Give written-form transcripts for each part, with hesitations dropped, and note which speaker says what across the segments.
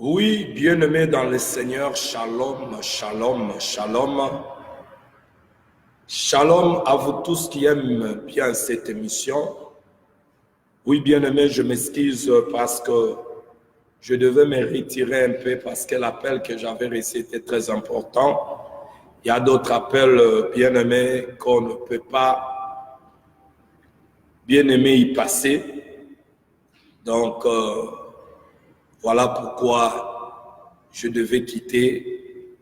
Speaker 1: Oui, bien-aimés dans le Seigneur, shalom, shalom, shalom. Shalom à vous tous qui aiment bien cette émission. Oui, bien-aimés, je m'excuse parce que je devais me retirer un peu parce que l'appel que j'avais reçu était très important. Il y a d'autres appels, bien-aimés, qu'on ne peut pas, bien-aimés, y passer. Donc, voilà pourquoi je devais quitter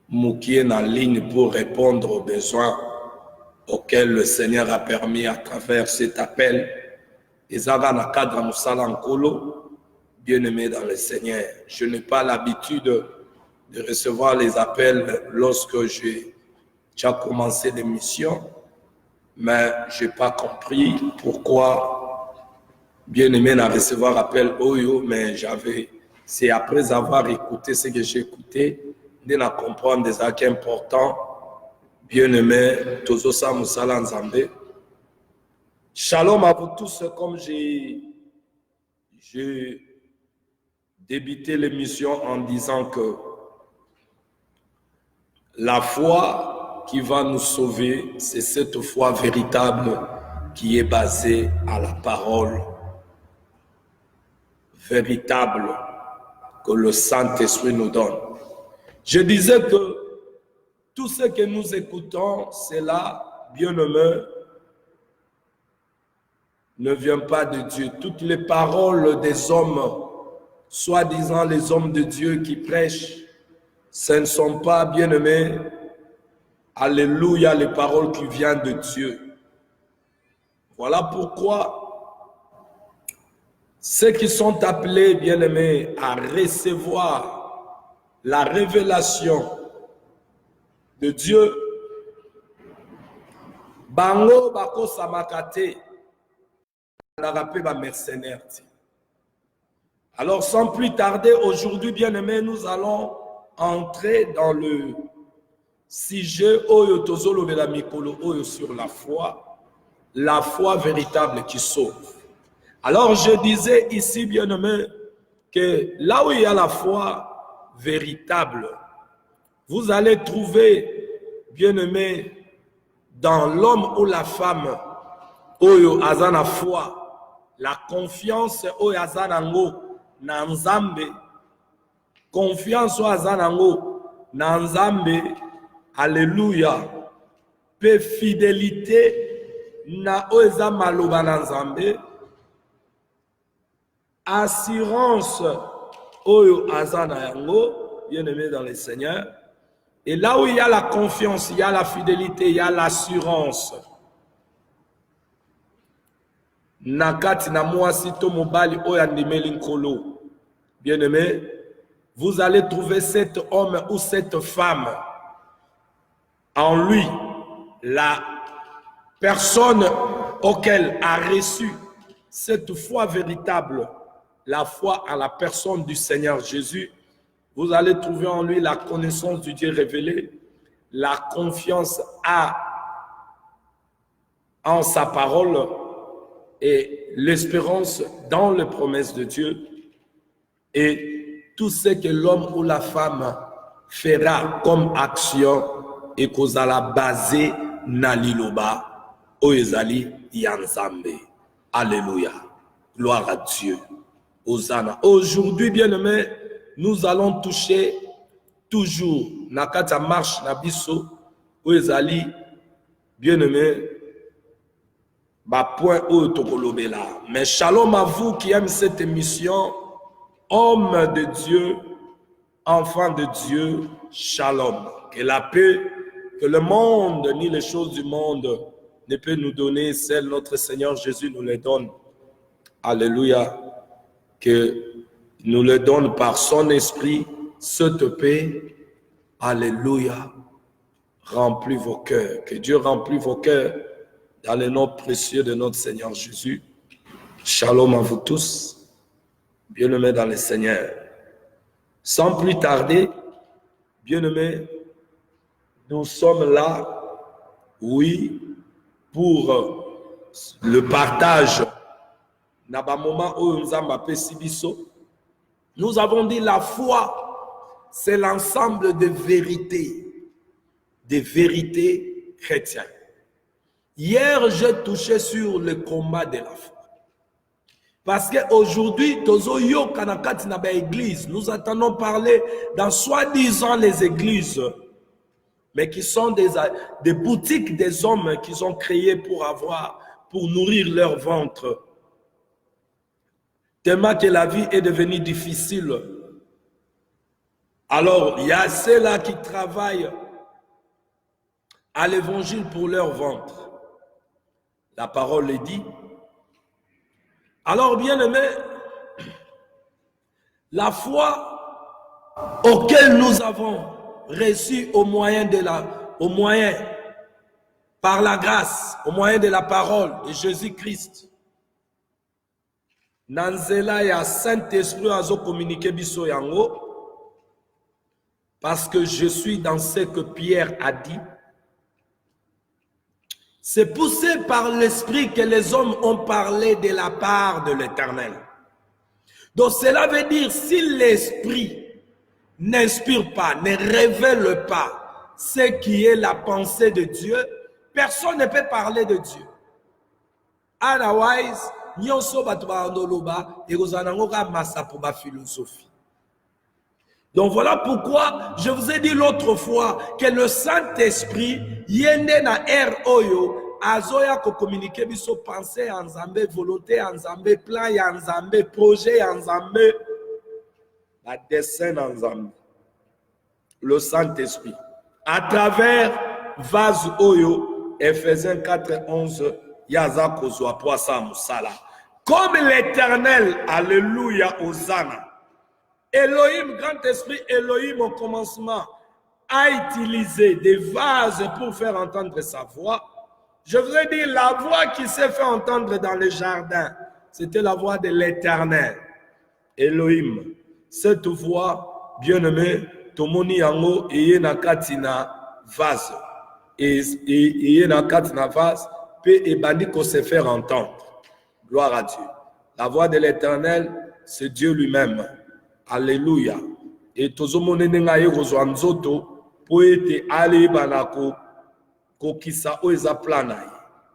Speaker 1: Moukien en ligne pour répondre aux besoins auxquels le Seigneur a permis à travers cet appel. Bien-aimé dans le Seigneur, je n'ai pas l'habitude de recevoir les appels lorsque j'ai déjà commencé l'émission, mais je n'ai pas compris pourquoi bien-aimé n'a recevoir appel Oyo, mais c'est après avoir écouté ce que j'ai écouté, de comprendre des actes importants. Bien-aimé, Tozosa Moussala Nzambe. Shalom à vous tous, comme j'ai débuté l'émission en disant que la foi qui va nous sauver, c'est cette foi véritable qui est basée à la parole véritable que le Saint-Esprit nous donne. Je disais que tout ce que nous écoutons, cela, bien-aimé, ne vient pas de Dieu. Toutes les paroles des hommes, soi-disant les hommes de Dieu qui prêchent, ce ne sont pas, bien-aimés, alléluia, les paroles qui viennent de Dieu. Voilà pourquoi ceux qui sont appelés, bien-aimés, à recevoir la révélation de Dieu, bango bako samakate, mercenaire. Alors, sans plus tarder, aujourd'hui, bien-aimés, nous allons entrer dans le sujet Oyo Tozolo Vela Mikolo Oyo sur la foi véritable qui sauve. Alors, je disais ici, bien-aimés, que là où il y a la foi véritable, vous allez trouver, bien-aimés, dans l'homme ou la femme, Oyo Azana foi, la confiance Oyo Azanango, Nanzambe, confiance Oyo Azanango, Nanzambe, alléluia, pe fidélité, na Oyo Maloba Nanzambe, assurance Oyo Azanayango, bien-aimé dans le Seigneur. Et là où il y a la confiance, il y a la fidélité, il y a l'assurance. Nakati na mwasi to mobali oyandimeli nkolo. Bien-aimé, vous allez trouver cet homme ou cette femme en lui, la personne auquel a reçu cette foi véritable, la foi à la personne du Seigneur Jésus. Vous allez trouver en lui la connaissance du Dieu révélé, la confiance en sa parole et l'espérance dans les promesses de Dieu. Et tout ce que l'homme ou la femme fera comme action et qu'on a basé na liloba oyezali yanzambe. Alléluia. Gloire à Dieu. Hosanna. Aujourd'hui, bien-aimés, nous allons toucher toujours nakata marche nabiso oyezali bien-aimés. Point mais shalom à vous qui aiment cette émission, homme de Dieu, enfant de Dieu, shalom. Que la paix, que le monde ni les choses du monde ne peut nous donner, celle notre Seigneur Jésus nous les donne. Alléluia. Que nous le donne par son esprit, cette paix. Alléluia. Remplis vos cœurs. Que Dieu remplisse vos cœurs dans le nom précieux de notre Seigneur Jésus. Shalom à vous tous, bien-aimés dans le Seigneur. Sans plus tarder, bien-aimés, nous sommes là, oui, pour le partage na ba moment où nzamba pesi biso. Nous avons dit la foi, c'est l'ensemble de vérités chrétiennes. Hier, j'ai touché sur le combat de la foi. Parce qu'aujourd'hui, nous entendons parler dans soi-disant les églises, mais qui sont des boutiques des hommes qu'ils ont créées pour nourrir leur ventre. Tellement que la vie est devenue difficile. Alors, il y a ceux-là qui travaillent à l'évangile pour leur ventre. La parole est dit. Alors, bien aimé, la foi auquel nous avons reçu par la grâce, au moyen de la parole de Jésus-Christ. Nanzela ya Saint-Esprit azo communiqué biso yango, parce que je suis dans ce que Pierre a dit. C'est poussé par l'Esprit que les hommes ont parlé de la part de l'Éternel. Donc cela veut dire, si l'Esprit n'inspire pas, ne révèle pas ce qui est la pensée de Dieu, personne ne peut parler de Dieu. Otherwise, philosophie. Donc voilà pourquoi je vous ai dit l'autre fois que le Saint-Esprit yende na oyo azoya ko communiquer biso pensée en Nzambe, volonté en Nzambe, plan en Nzambe, projet en Nzambe, la dessein en Nzambe. Le Saint-Esprit à travers vase oyo Ephésiens 4:11 yaza kozwa poisa musala. Comme l'Éternel, alléluia, Hosanna, Elohim, grand esprit, Elohim au commencement, a utilisé des vases pour faire entendre sa voix. Je vous ai dit, la voix qui s'est fait entendre dans le jardin, c'était la voix de l'Éternel, Elohim. Cette voix, bien-aimé, Tomoni Yango, Eye Nakatina vase. Et Nakatina vase, et bandi qu'on se faire entendre. Gloire à Dieu. La voix de l'Éternel, c'est Dieu lui-même. Alléluia. Et tozomonene ngaye kozwa nzoto po ete ale banako kokisa oeza plana.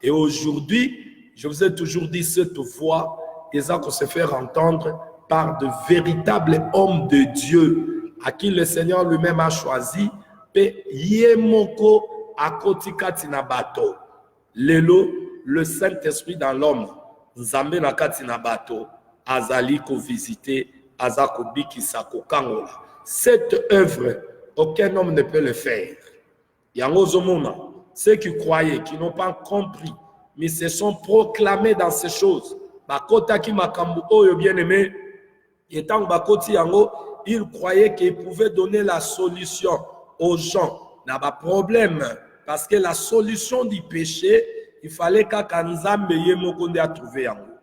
Speaker 1: Et aujourd'hui, je vous ai toujours dit, cette voix eza ko se faire entendre par de véritables hommes de Dieu à qui le Seigneur lui-même a choisi pe yemoko akotikati na bato. Lelo, le Saint-Esprit dans l'homme, Nzambe na kati na bato, azali ko visiter, azako bikisa ko kangola. Cette œuvre, aucun homme ne peut le faire. Yango zomona, ceux qui croyaient, qui n'ont pas compris, mais se sont proclamés dans ces choses. Bakota ki makambu oyo bien aimé, etant bakoti yango, ils croyaient qu'ils pouvaient donner la solution aux gens. N'a pas de problème. Parce que la solution du péché, il fallait qu'Akanzambe Yemokonde a trouvé en haut.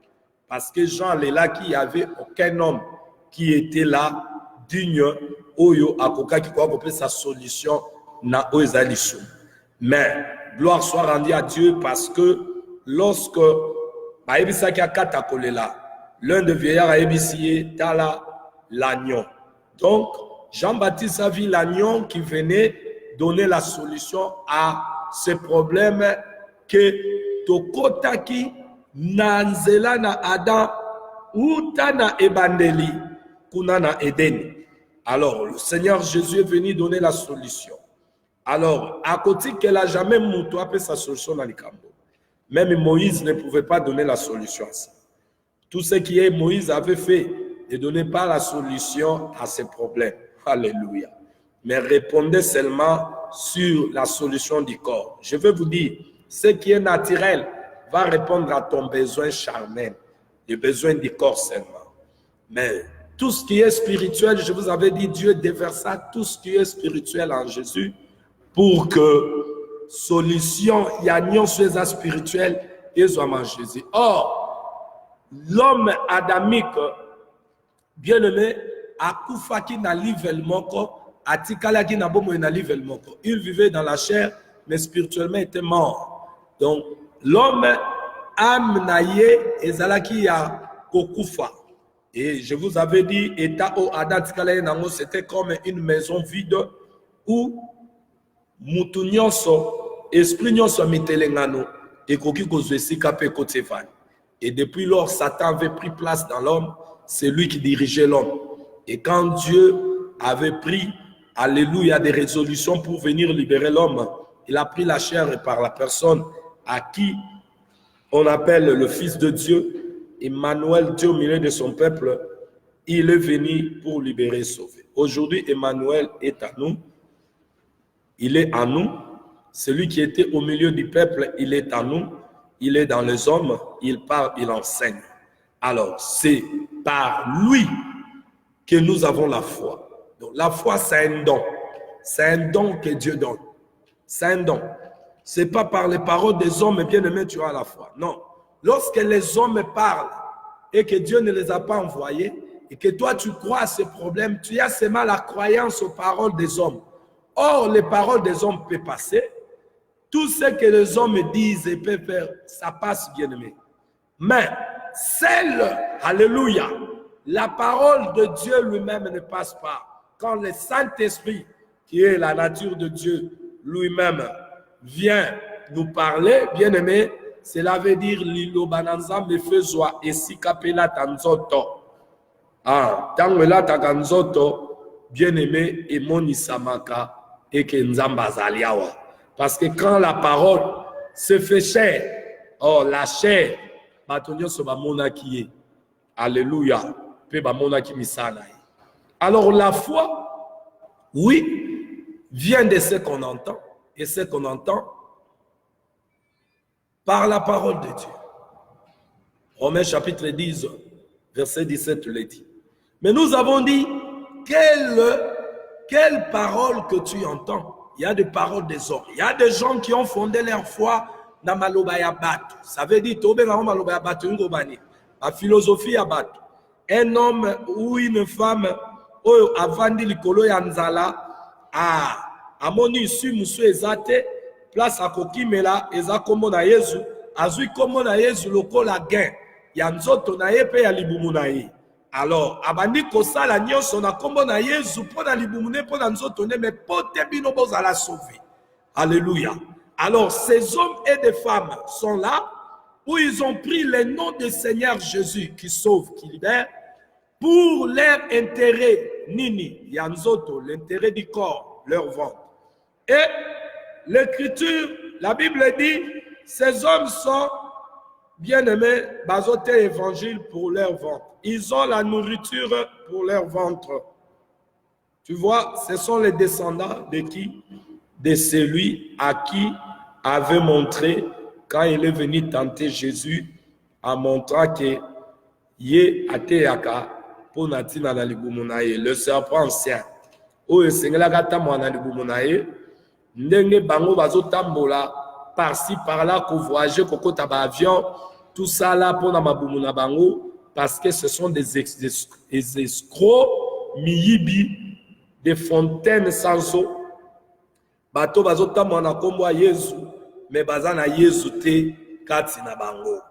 Speaker 1: Parce que Jean est là, qu'il n'y avait aucun homme qui était là, digne, Oyo Akoka qui croit qu'on sa solution na Oezalisho. Mais, gloire soit rendue à Dieu parce que lorsque l'un des vieillards a ébissé Tala l'agneau. Donc, Jean-Baptiste a vu l'agneau qui venait donner la solution à ce problème que Tokotaki Nanzela na Adam ou Tana Ebandeli Kunana Eden. Alors, le Seigneur Jésus est venu donner la solution. Alors, à côté qu'elle n'a jamais montré sa solution dans les camps. Même Moïse ne pouvait pas donner la solution à ça. Tout ce qui est Moïse avait fait ne donnait pas la solution à ces problèmes. Alléluia. Mais répondez seulement sur la solution du corps. Je veux vous dire, ce qui est naturel va répondre à ton besoin charnel, le besoin du corps seulement. Mais tout ce qui est spirituel, je vous avais dit, Dieu déversa tout ce qui est spirituel en Jésus pour que solution, il y a une chose spirituelle et en Jésus. Or, l'homme adamique, bien aimé, a koufaki na livel moko, atikalaki na bomo na livel moko. Il vivait dans la chair, mais spirituellement était mort. Donc, l'homme âme naye ezalaki ya kokufa. Et je vous avais dit, État au Adam Tikalaye Nango, c'était comme une maison vide où mutu nyonso, esprit nyonso mitelengano, et koki kozwesika pe kotefani. Et depuis lors, Satan avait pris place dans l'homme, c'est lui qui dirigeait l'homme. Et quand Dieu avait pris, alléluia, des résolutions pour venir libérer l'homme, il a pris la chair et par la personne à qui on appelle le Fils de Dieu, Emmanuel, Dieu au milieu de son peuple, il est venu pour libérer et sauver. Aujourd'hui, Emmanuel est à nous. Il est en nous. Celui qui était au milieu du peuple, il est en nous. Il est dans les hommes. Il parle, il enseigne. Alors, c'est par lui que nous avons la foi. Donc, la foi, c'est un don. C'est un don que Dieu donne. C'est un don. Ce n'est pas par les paroles des hommes, bien aimé, tu as la foi. Non. Lorsque les hommes parlent et que Dieu ne les a pas envoyés, et que toi tu crois à ces problèmes, tu as seulement la croyance aux paroles des hommes. Or, les paroles des hommes peuvent passer. Tout ce que les hommes disent et peuvent faire, ça passe, bien aimé. Mais celle, alléluia, la parole de Dieu lui-même ne passe pas. Quand le Saint-Esprit, qui est la nature de Dieu lui-même, vient nous parler, bien aimé, cela veut dire Lilo Bananza me faisait et si kapela tanzoto. Ah, tangwela takanzoto, bien aimé, et moni samaka et que nzamba zaliawa. Parce que quand la parole se fait chair, oh la chair, batonyo so ba mona qui est. Alléluia, pe ba mona qui misana. Alors la foi, oui, vient de ce qu'on entend, et ce qu'on entend par la parole de Dieu. Romains chapitre 10, verset 17 le dit. Mais nous avons dit, quelle parole que tu entends? Il y a des paroles des hommes. Il y a des gens qui ont fondé leur foi dans Malobaya Batu. Ça veut dire, la philosophie à Batu. Un homme ou une femme, avant de l'ikolo yanzala, a moni su musu ezate, place à kokimela, eza komo na Yesu, azui komo na Yesu loko la gain, yanzoto na ye pe ya libumu na ye. Alors, abandi kosala nyonso na kombo na Yesu po na libumu ne po na nzoto ne, mais pote bino bozala sauvé. Alléluia. Alors, ces hommes et des femmes sont là, où ils ont pris le nom du Seigneur Jésus qui sauve, qui libère, pour leur intérêt, nini, yanzoto, l'intérêt du corps, leur ventre. Et l'Écriture, la Bible dit, ces hommes sont bien-aimés, basoté évangile pour leur ventre. Ils ont la nourriture pour leur ventre. Tu vois, ce sont les descendants de qui? De celui à qui avait montré, quand il est venu tenter Jésus, en montrant que Yé Ateyaka, pour Natina na libumunaye, le serpent ancien. O esengela tamwa na libumunaye, ndenge bango bazotambola par-ci par-là ko voyager kokota ba avion, tout ça là pour na mabumuna bango parce que ce sont des escrocs miyibi, des fontaines sans eau. Bato bazotamwa na kombo Yesu, mais bazana Yesu te kati na bango.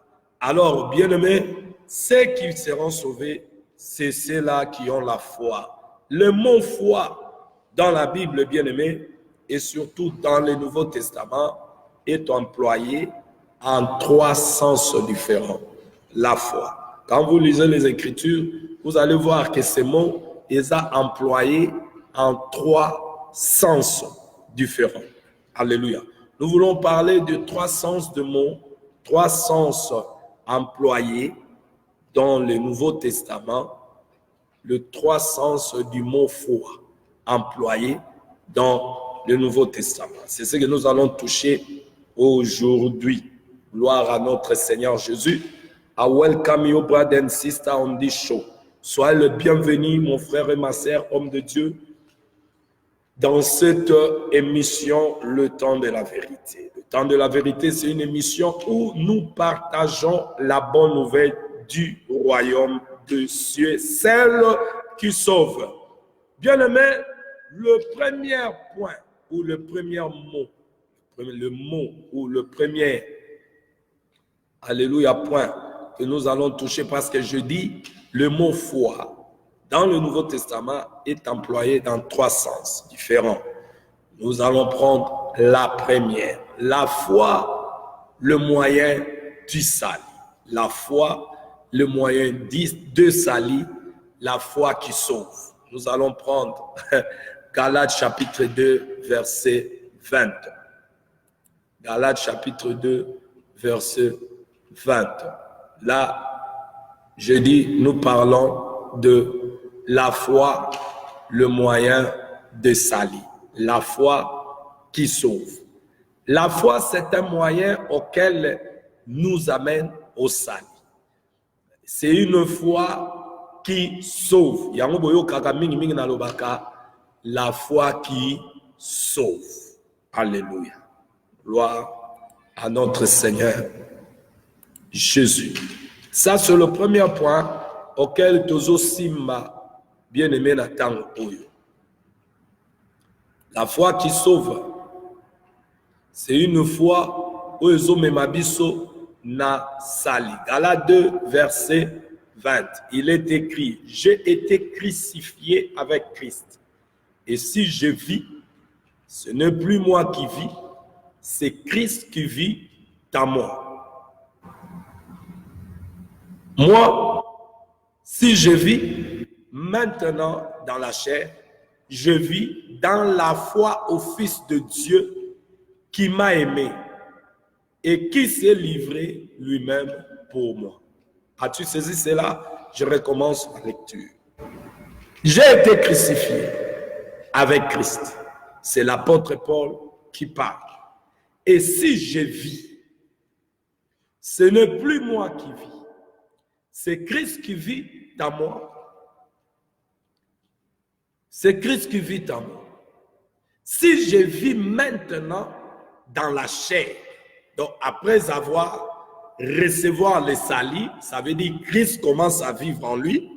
Speaker 1: Alors, bien-aimés, ceux qui seront sauvés, c'est ceux-là qui ont la foi. Le mot foi dans la Bible, bien-aimés, et surtout dans le Nouveau Testament, est employé en 3 sens différents. La foi. Quand vous lisez les Écritures, vous allez voir que ces mots, ils sont employés en 3 sens différents. Alléluia. Nous voulons parler de 3 sens de mots, 3 sens employés dans le Nouveau Testament, le 3 sens du mot foi employé dans le Nouveau Testament. C'est ce que nous allons toucher aujourd'hui. Gloire à notre Seigneur Jésus. I welcome you, brother and sister, on this show. Soyez le bienvenu, mon frère et ma sœur, homme de Dieu, dans cette émission, Le Temps de la Vérité. Le Temps de la Vérité, c'est une émission où nous partageons la bonne nouvelle du royaume de cieux, celle qui sauve. Bien-aimé, le premier point ou le premier mot, le mot ou le premier, alléluia, point que nous allons toucher parce que je dis le mot foi dans le Nouveau Testament est employé dans 3 sens différents. Nous allons prendre la première. La foi, le moyen du salut. La foi, le moyen de salut, la foi qui sauve. Nous allons prendre Galates chapitre 2, verset 20. Galates chapitre 2, verset 20. Là, je dis, nous parlons de la foi, le moyen de salut. La foi qui sauve. La foi, c'est un moyen auquel nous amène au salut. C'est une foi qui sauve. La foi qui sauve. Alléluia. Gloire à notre Seigneur Jésus. Ça, c'est le premier point auquel Tozo Simba, bien-aimé Nathan Oyo. La foi qui sauve, c'est une foi où Ozo Memabiso na sali. Galates 2, verset 20. Il est écrit, j'ai été crucifié avec Christ. Et si je vis, ce n'est plus moi qui vis, c'est Christ qui vit en moi. Moi, si je vis maintenant dans la chair, je vis dans la foi au Fils de Dieu qui m'a aimé et qui s'est livré lui-même pour moi. As-tu saisi cela? Je recommence la lecture. J'ai été crucifié avec Christ. C'est l'apôtre Paul qui parle. Et si je vis, ce n'est plus moi qui vis. C'est Christ qui vit en moi. C'est Christ qui vit en moi. Si je vis maintenant dans la chair, donc après avoir recevoir le salut, ça veut dire que Christ commence à vivre en lui.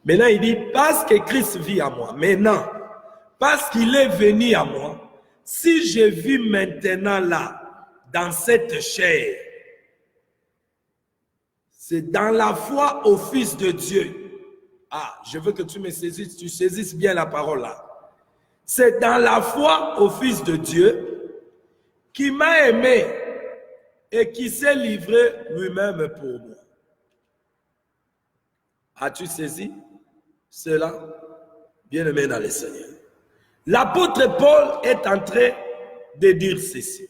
Speaker 1: Maintenant, il dit, parce que Christ vit en moi, maintenant, parce qu'il est venu à moi, si je vis maintenant là, dans cette chair, c'est dans la foi au Fils de Dieu. Ah, je veux que tu me saisisses, tu saisisses bien la parole là. C'est dans la foi au Fils de Dieu qui m'a aimé et qui s'est livré lui-même pour moi. As-tu saisi cela? Bien-aimé dans le Seigneur. L'apôtre Paul est en train de dire ceci.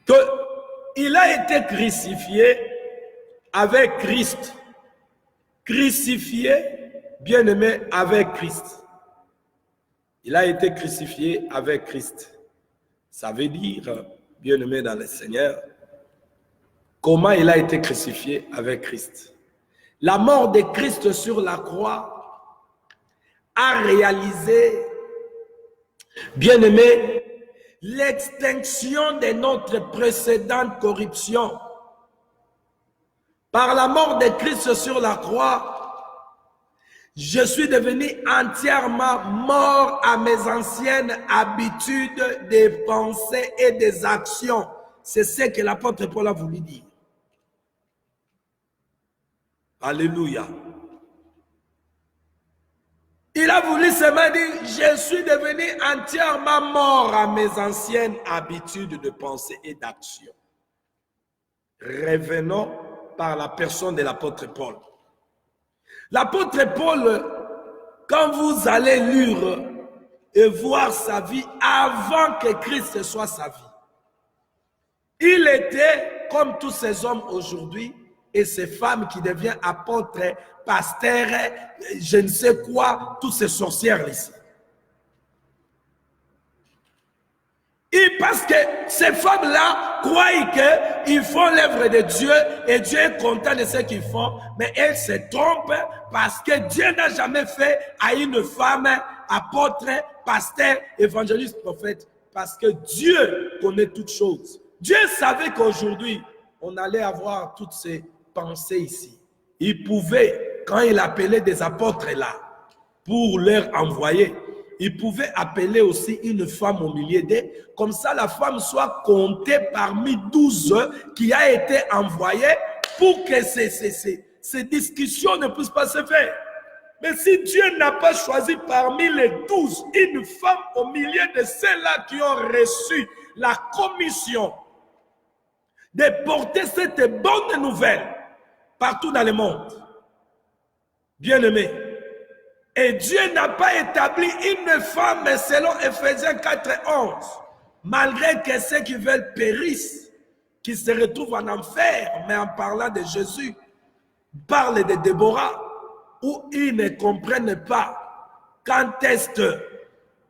Speaker 1: Qu'il a été crucifié avec Christ. Crucifié, bien-aimé, avec Christ. Il a été crucifié avec Christ. Ça veut dire, bien-aimé dans le Seigneur, comment il a été crucifié avec Christ. La mort de Christ sur la croix a réalisé, bien-aimé, l'extinction de notre précédente corruption. Par la mort de Christ sur la croix, je suis devenu entièrement mort à mes anciennes habitudes des pensées et des actions. C'est ce que l'apôtre Paul a voulu dire. Alléluia. Il a voulu seulement dire, je suis devenu entièrement mort à mes anciennes habitudes de pensée et d'action. Revenons par la personne de l'apôtre Paul. L'apôtre Paul, quand vous allez lire et voir sa vie avant que Christ soit sa vie, il était comme tous ces hommes aujourd'hui et ces femmes qui deviennent apôtres, pasteurs, je ne sais quoi, toutes ces sorcières ici. Et parce que ces femmes-là croient qu'ils font l'œuvre de Dieu et Dieu est content de ce qu'ils font, mais elles se trompent parce que Dieu n'a jamais fait à une femme apôtre, pasteur, évangéliste, prophète, parce que Dieu connaît toutes choses. Dieu savait qu'aujourd'hui, on allait avoir toutes ces pensées ici. Il pouvait, quand il appelait des apôtres là, pour leur envoyer, il pouvait appeler aussi une femme au milieu d'eux, comme ça la femme soit comptée parmi 12 qui a été envoyée pour que ces discussions ne puissent pas se faire. Mais si Dieu n'a pas choisi parmi les 12 une femme au milieu de ceux-là qui ont reçu la commission de porter cette bonne nouvelle partout dans le monde, bien-aimés, et Dieu n'a pas établi une femme selon Ephésiens 4:11, malgré que ceux qui veulent périssent, qui se retrouvent en enfer, mais en parlant de Jésus, parle de Déborah, où ils ne comprennent pas quand est-ce que,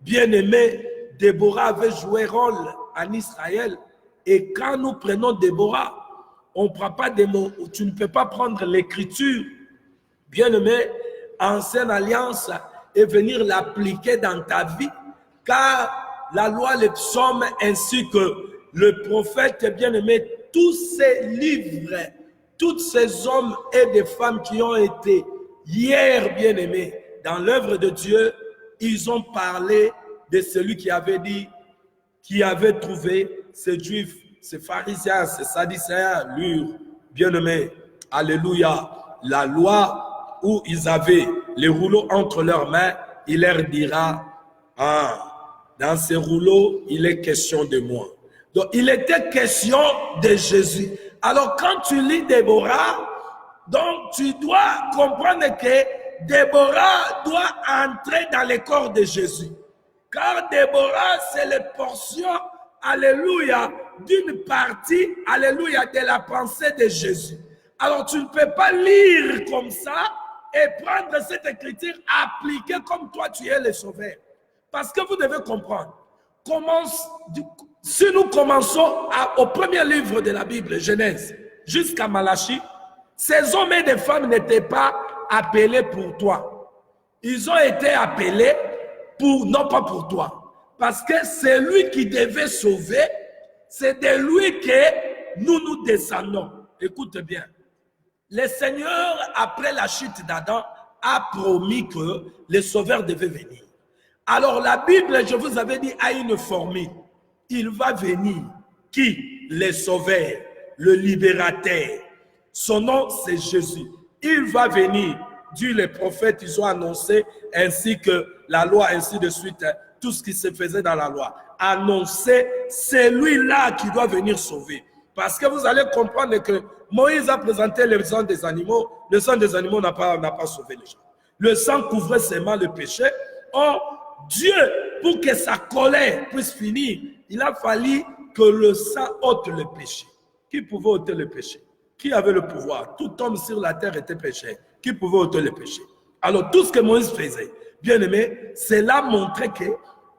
Speaker 1: bien-aimé, Déborah avait joué rôle en Israël. Et quand nous prenons Déborah, on ne prend pas des mots, tu ne peux pas prendre l'écriture, bien-aimé, ancienne alliance, et venir l'appliquer dans ta vie, car la loi, les psaumes, ainsi que le prophète, bien-aimé, tous ces livres, tous ces hommes et des femmes qui ont été hier, bien-aimés, dans l'œuvre de Dieu, ils ont parlé de celui qui avait dit, qui avait trouvé ces juifs, ces pharisiens, ces sadducéens, lui, bien-aimés, alléluia, la loi où ils avaient les rouleaux entre leurs mains, il leur dira, ah, dans ces rouleaux, il est question de moi. Donc, il était question de Jésus. Alors, quand tu lis Déborah, donc, tu dois comprendre que Déborah doit entrer dans le corps de Jésus. Car Déborah, c'est la portion, alléluia, d'une partie, alléluia, de la pensée de Jésus. Alors, tu ne peux pas lire comme ça et prendre cette écriture appliquée comme toi, tu es le sauveur. Parce que vous devez comprendre, si nous commençons au premier livre de la Bible, Genèse, jusqu'à Malachie, ces hommes et des femmes n'étaient pas appelés pour toi. Ils ont été appelés pour, non pas pour toi. Parce que c'est lui qui devait sauver, c'est de lui que nous descendons. Écoute bien. Le Seigneur, après la chute d'Adam, a promis que le sauveur devait venir. Alors la Bible, je vous avais dit, a une formule. Il va venir. Qui? Le sauveur, le libérateur. Son nom, c'est Jésus. Il va venir. Dieu, les prophètes, ils ont annoncé, ainsi que la loi, ainsi de suite, tout ce qui se faisait dans la loi. Annoncé, c'est lui-là qui doit venir sauver. Parce que vous allez comprendre que Moïse a présenté le sang des animaux. Le sang des animaux n'a pas sauvé les gens. Le sang couvrait seulement le péché. Or, Dieu, pour que sa colère puisse finir, il a fallu que le sang ôte le péché. Qui pouvait ôter le péché? Qui avait le pouvoir? Tout homme sur la terre était pécheur. Qui pouvait ôter le péché? Alors tout ce que Moïse faisait, bien aimé, cela montrait que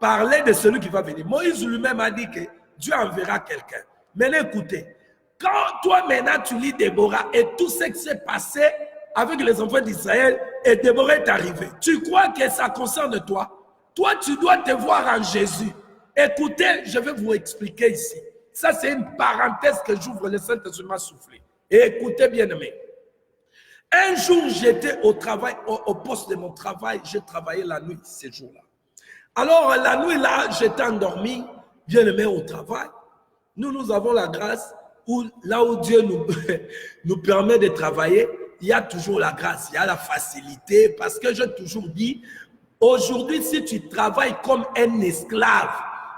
Speaker 1: parler de celui qui va venir. Moïse lui-même a dit que Dieu enverra quelqu'un. Mais écoutez, quand toi maintenant tu lis Déborah et tout ce qui s'est passé avec les enfants d'Israël et Déborah est arrivé, tu crois que ça concerne toi? Toi tu dois te voir en Jésus. Écoutez, je vais vous expliquer ici. Ça c'est une parenthèse que j'ouvre, le Saint-Esprit m'a soufflé. Et écoutez bien aimé. Un jour, j'étais au travail, au poste de mon travail, j'ai travaillé la nuit ces jours-là. Alors, la nuit là, j'étais endormi, bien aimé au travail. Nous avons la grâce, là où Dieu nous permet de travailler, il y a toujours la grâce, il y a la facilité, parce que j'ai toujours dit, aujourd'hui, si tu travailles comme un esclave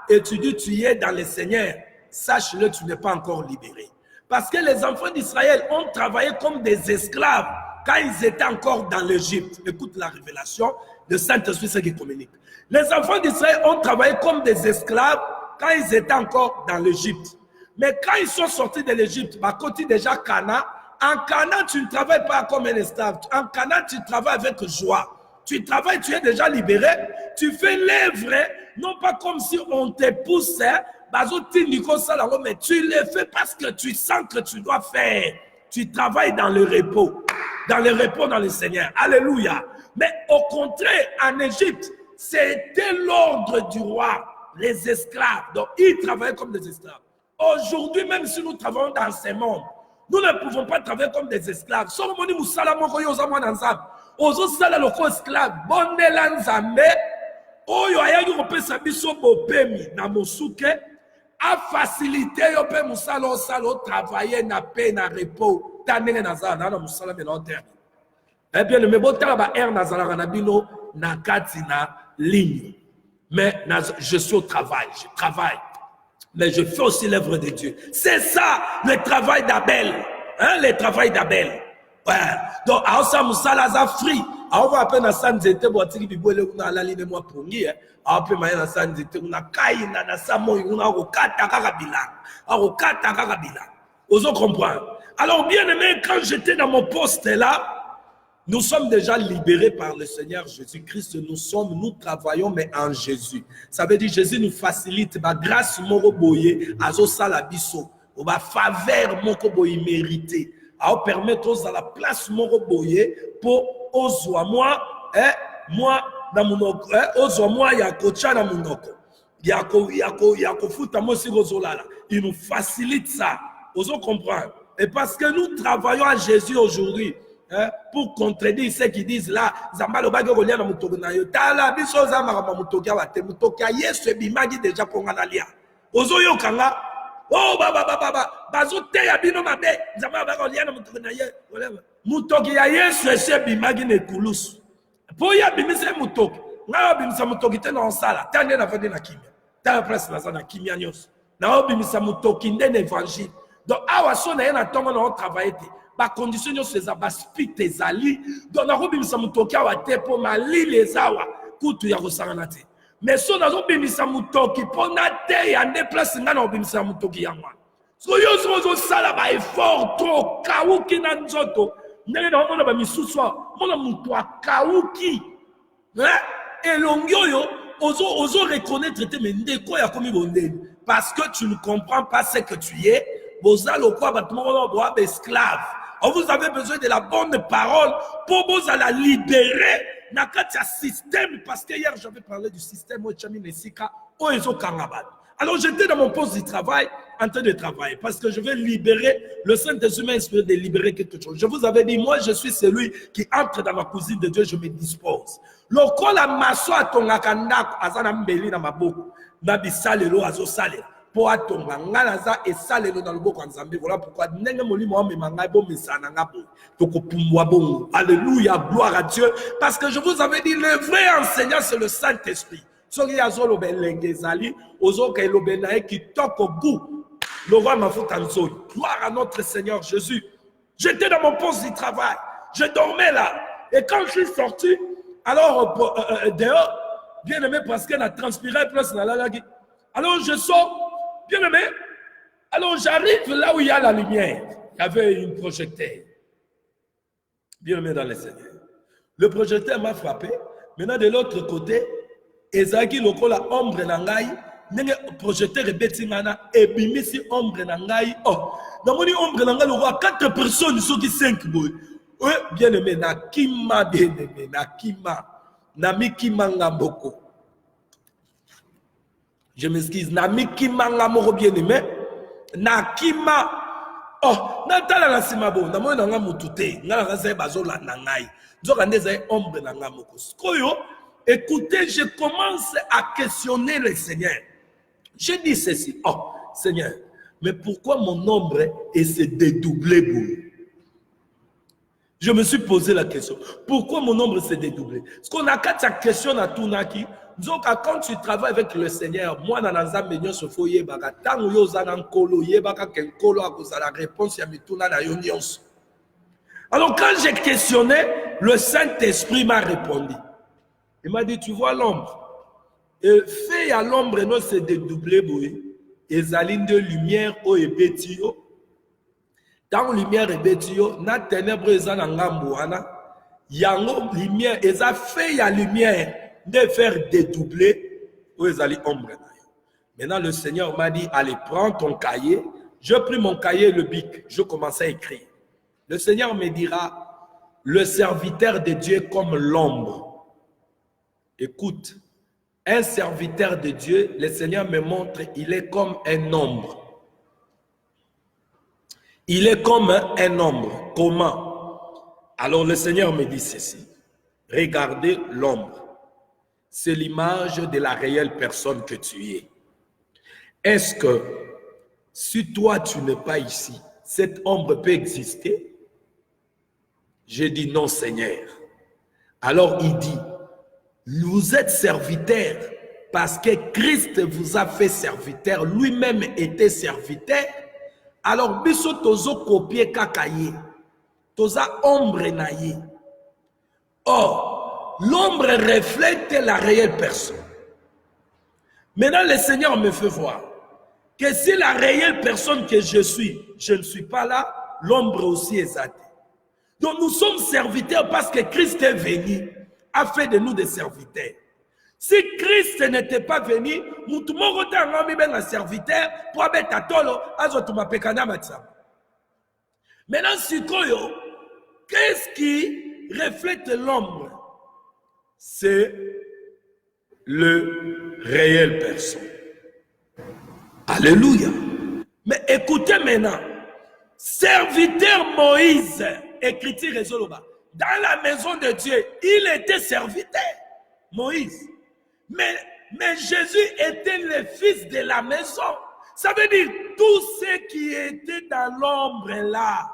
Speaker 1: et tu dis tu es dans le Seigneur, sache-le, tu n'es pas encore libéré. Parce que les enfants d'Israël ont travaillé comme des esclaves quand ils étaient encore dans l'Égypte. Écoute la révélation, le Saint-Esprit, c'est qui communique. Les enfants d'Israël ont travaillé comme des esclaves quand ils étaient encore dans l'Égypte. Mais quand ils sont sortis de l'Égypte, à côté déjà Canaan, en Canaan, tu ne travailles pas comme un esclave. En Canaan, tu travailles avec joie. Tu travailles, tu es déjà libéré. Tu fais l'œuvre, non pas comme si on te poussait, mais tu le fais parce que tu sens que tu dois faire. Tu travailles dans le repos dans le Seigneur. Alléluia. Mais au contraire, en Égypte, c'était l'ordre du roi, les esclaves. Donc, ils travaillaient comme des esclaves. Aujourd'hui, même si nous travaillons dans ce monde, nous ne pouvons pas travailler comme des esclaves. a facilité yo pe musala osala travailler na paix na repos tanenge nazala na musala me na terre. Eh bien, mais bon temps ba er nazala na bino na kati na ligne. Mais je suis au travail, je travaille. Mais je fais aussi l'œuvre de Dieu. C'est ça le travail d'Abel. Hein, le travail d'Abel. Ouais. Donc, à ça, Moussala Zafri. À on va appeler na sanzete boatiki bibole kuna la ligne moi pongi. À appeler ma na sanzete una kaina na samo una okata kakabila. Okata kakabila. Vous comprenez? Alors, bien aimé, quand j'étais dans mon poste là, nous sommes déjà libérés par le Seigneur Jésus-Christ. Nous travaillons, mais en Jésus. Ça veut dire Jésus nous facilite. Ma grâce, moko boye, azo salabiso. Ou ma faveur, moko boye mérité. À permettre à la place moko boye pour ozwa moi, moi, dans mon ozwa moi, yakocha dans mon oko. Yako futa mo si rozolala. Il nous facilite ça. Vous comprenez? Et parce que nous travaillons à Jésus aujourd'hui. Pour contredire ceux qui disent là, Zambalo Bago Rolia na Mutogna yo. Tala biso Zambara Mutogia wa te Mutokia Yesu bimagi déjà Ponganalia. Ozo yo kanga. Oh baba bazo te ya bino mabe. Zambalo Bago Rolia na Mutogna yo. Mutogia Yesu se bimagi ne kulus. Po ya bimise Mutok. Nga bimisa Mutoki te na sala. Tande na vende na kimia. Tala presse na sana kimia nyos. Na bimisa Mutoki ndene évangile. Donc awa so na yena tongo na travailler. Ba condition yo seza ba spit ezali donc na robimisa mutoki awa te po mali les awa kutu ya kosangana te mais so na robimisa mutoki pona te ya nde place nga na robimisa mutoki ya mwa so yo so sala ba effort trop kauki na nzoto ndenge na mona ba misusu mona muto akauki elongi oyo ozo reconnaître te mais ndeko ya komi bondeni parce que tu ne comprends pas ce que tu es bozalo kwa batmo boa esclave. Vous avez besoin de la bonne parole pour vous la libérer dans le système. Parce que hier, j'avais parlé du système. Alors, j'étais dans mon poste de travail, en train de travailler. Parce que je vais libérer, le Saint-Esprit m'a inspiré de libérer quelque chose. Je vous avais dit, moi, je suis celui qui entre dans ma cousine de Dieu, je me dispose. Lorsqu'on a maso à ton akanda, azana mbeli na maboko, nabisale lo azo sale. Po atonga ngalaza esalelo na loboko nzambe voilà pourquoi ndenge molimo wa memanga bo misana ngabo tokopumbwa bongo alléluia gloire à Dieu parce que je vous avais dit le vrai enseignant c'est le Saint-Esprit soki azolo belengezali ozoka elobena qui toque au goût le roi mafuta nzoi gloire à notre Seigneur Jésus. J'étais dans mon poste de travail je dormais là et quand je suis sorti alors dehors bien aimé parce qu'elle a transpiré plus dans la lagi alors je sors. Bien aimé, alors j'arrive là où il y a la lumière. Il y avait une projecteur. Bien aimé dans les Seigneurs. Le projecteur m'a frappé. Maintenant, de l'autre côté, Ezaki lokola ombre nangai, nenge projecteur et betingana, et bimisi ombre nangai. Oh, dans mon ombre nangai, le roi, 4 personnes, ils sont qui 5 boy. Oui, bien aimé, na kima, bien aimé, na kima, na mikima ngamboko. Je m'excuse. Namikima ngamoro bien aimé. Nakima. Oh, natala na simabo. Namo na ngamutute. Ngala kaze bazola nangai. Nzoka ndeze ombre na ngamoko. Skoyo, écoutez, je commence à questionner le Seigneur. Je dis ceci. Oh, Seigneur, mais pourquoi mon ombre s'est dédoublé pour Je me suis posé la question. Pourquoi mon ombre s'est dédoublé? Parce qu'on a quatre questions à tout naki. Donc, quand tu travailles avec le Seigneur, moi, dans la maison, je fais la réponse à alors, quand j'ai questionné, le Saint-Esprit m'a répondu. Il m'a dit, tu vois l'ombre. Et fait à l'ombre, non, c'est dédoublé, et zaline de lumière, au ebetio. Dans lumière ebetio, na ténèbre, ezana ngambouana. Yango lumière, eza fait à lumière. De faire dédoubler où ils allaient ombre. Maintenant, le Seigneur m'a dit, allez, prends ton cahier. Je pris mon cahier et le bic. Je commençais à écrire. Le Seigneur me dira, le serviteur de Dieu est comme l'ombre. Écoute, un serviteur de Dieu, le Seigneur me montre, il est comme un ombre. Il est comme un ombre. Comment? Alors le Seigneur me dit ceci. Regardez l'ombre. C'est l'image de la réelle personne que tu es. Est-ce que si toi tu n'es pas ici, cette ombre peut exister? J'ai dit non, Seigneur. Alors il dit, vous êtes serviteur parce que Christ vous a fait serviteur, lui-même était serviteur. Alors, biso tozo copier kakaye, toza ombre naye. Or, l'ombre reflète la réelle personne. Maintenant, le Seigneur me fait voir que si la réelle personne que je ne suis pas là, l'ombre aussi est zatée. Donc, nous sommes serviteurs parce que Christ est venu, a fait de nous des serviteurs. Si Christ n'était pas venu, nous tout le monde aurait un serviteur pour mettre à tolo, maintenant, qu'est-ce qui reflète l'ombre? C'est le réel personne. Alléluia. Mais écoutez maintenant, serviteur Moïse, écriture Rezoloba, dans la maison de Dieu, il était serviteur, Moïse. Mais Jésus était le fils de la maison. Ça veut dire tous ceux qui étaient dans l'ombre là,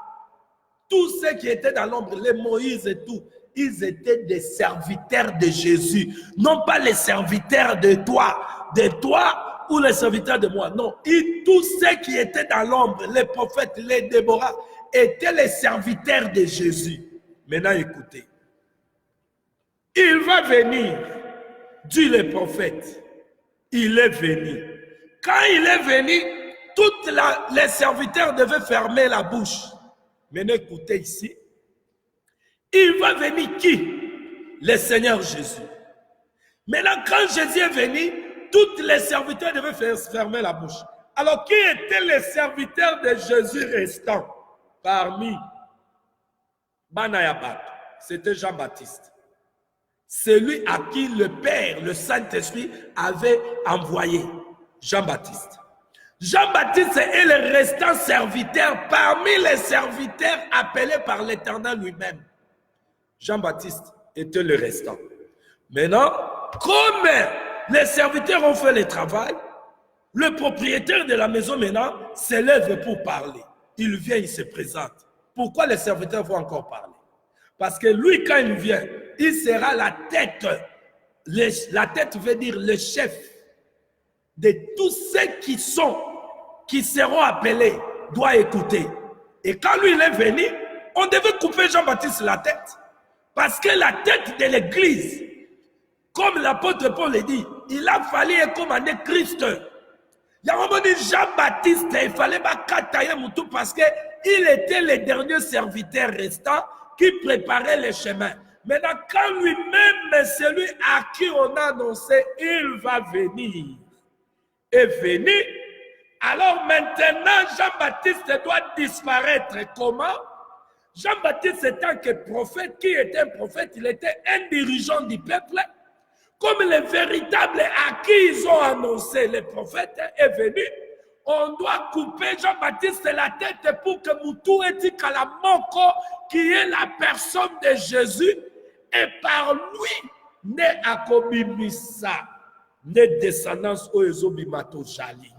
Speaker 1: tous ceux qui étaient dans l'ombre, les Moïse et tout, ils étaient des serviteurs de Jésus. Non pas les serviteurs de toi ou les serviteurs de moi. Non, tous ceux qui étaient dans l'ombre, les prophètes, les Déborah, étaient les serviteurs de Jésus. Maintenant écoutez, il va venir, dit le prophète, il est venu. Quand il est venu, tous les serviteurs devaient fermer la bouche. Maintenant écoutez ici, il va venir qui? Le Seigneur Jésus. Maintenant quand Jésus est venu, tous les serviteurs devaient fermer la bouche. Alors qui étaient les serviteurs de Jésus restants? Parmi Banayabat, c'était Jean-Baptiste. Celui à qui le Père, le Saint-Esprit, avait envoyé. Jean-Baptiste. Jean-Baptiste est le restant serviteur parmi les serviteurs appelés par l'Éternel lui-même. Jean-Baptiste était le restant. Maintenant, comme les serviteurs ont fait le travail, le propriétaire de la maison maintenant s'élève pour parler. Il vient, il se présente. Pourquoi les serviteurs vont encore parler? Parce que lui, quand il vient, il sera la tête. La tête veut dire le chef de tous ceux qui seront appelés, doit écouter. Et quand lui il est venu, on devait couper Jean-Baptiste la tête. Parce que la tête de l'église, comme l'apôtre Paul le dit, il a fallu commander Christ. Il y a un moment dit Jean-Baptiste, il fallait pas kataye moutou parce qu'il était le dernier serviteur restant qui préparait le chemin. Maintenant, quand lui-même, celui à qui on a annoncé, il va venir, est venu, alors maintenant, Jean-Baptiste doit disparaître. Comment? Jean-Baptiste étant que prophète, qui était un prophète, il était un dirigeant du peuple. Comme le véritable à qui ils ont annoncé, le prophète est venu, on doit couper Jean-Baptiste la tête pour que Moutou ait dit qu'à la Moko, qui est la personne de Jésus, et par lui, né à Kobimisa, né descendance au Ezobimato Jali.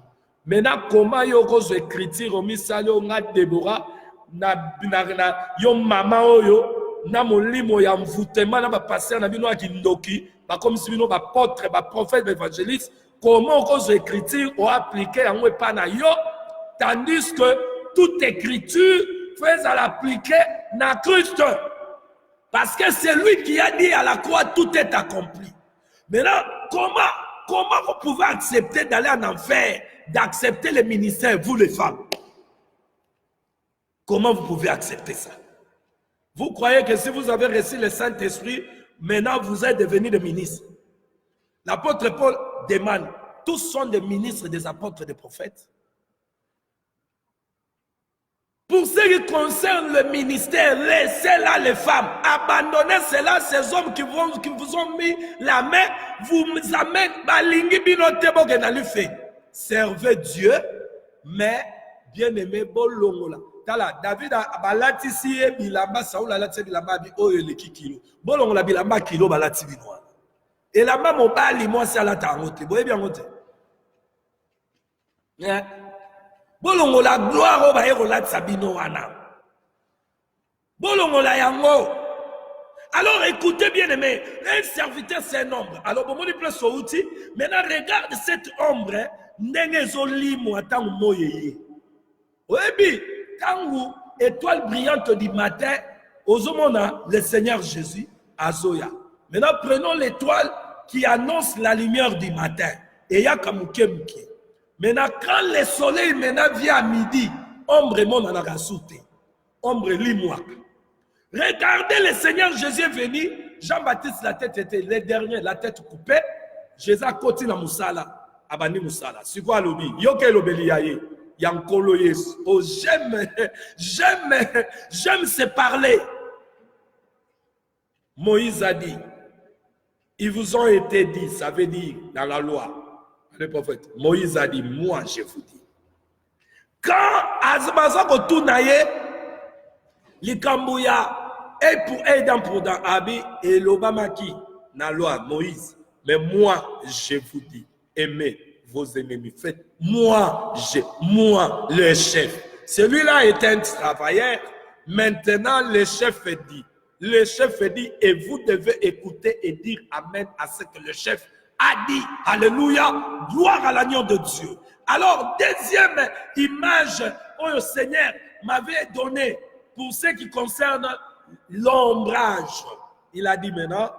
Speaker 1: Maintenant, comment yoko écriture au misali on a Déborah na yo mama oyo na molimo ya mvutema na ba pasteur na bino akindoki ba comme si bino ba apôtre ba prophète ba évangéliste comment cause écriture ou appliquer en pas na yo tandis que toute écriture fait à l'appliquer na Christ parce que c'est lui qui a dit à la croix tout est accompli. Maintenant comment vous pouvez accepter d'aller en enfer, d'accepter le ministère, vous les femmes? Comment vous pouvez accepter ça? Vous croyez que si vous avez reçu le Saint-Esprit, maintenant vous êtes devenus des ministres? L'apôtre Paul demande, tous sont des ministres, des apôtres, des prophètes. Pour ce qui concerne le ministère, laissez-là les femmes. Abandonnez cela, ces hommes qui vous ont mis la main, vous amènent, servez Dieu, mais bien aimé, bolongola. David a balati si bilamba, Saoul a lati bilamba bi oyo le kilo. Bolongola bilamba kilo balati binoa. Et la maman mobali moi c'est à la tangote. Boye bien ngote. Bolongola gloire o ba ero lati sabino wana. Bolongola yango. Alors écoutez bien aimé, un serviteur c'est un ombre. Alors bon, on place au outil. Maintenant regarde cette ombre. Ndengezolimo atangu moyeye. Oui, quand vous étoile brillante du matin, ozomona le Seigneur Jésus azoya. Maintenant prenons l'étoile qui annonce la lumière du matin. Et ya kamuke muke. Maintenant quand le soleil maintenant vient à midi, ombre mon anakasute. Ombre limouak. Regardez le Seigneur Jésus est venu. Jean-Baptiste, la tête était le dernier, la tête coupée. Jésus a côté na musala. Abani musala. C'est quoi l'obi? Yoke l'obeli yaye. Yankolo yes. Oh, j'aime se parler. Moïse a dit, ils vous ont été dit, ça veut dire dans la loi. Le prophète, Moïse a dit, moi je vous dis. Quand Azbazako Tounaye, Likambouya, et pour aider pour dans Abi et l'Obamaki, na loi, Moïse. Mais moi, je vous dis, aimez vos ennemis. Faites, moi, le chef. Celui-là est un travailleur. Maintenant, le chef dit. Le chef dit, et vous devez écouter et dire amen à ce que le chef a dit. Alléluia. Gloire à l'agneau de Dieu. Alors, deuxième image que le Seigneur m'avait donnée pour ce qui concerne l'ombrage. Il a dit maintenant,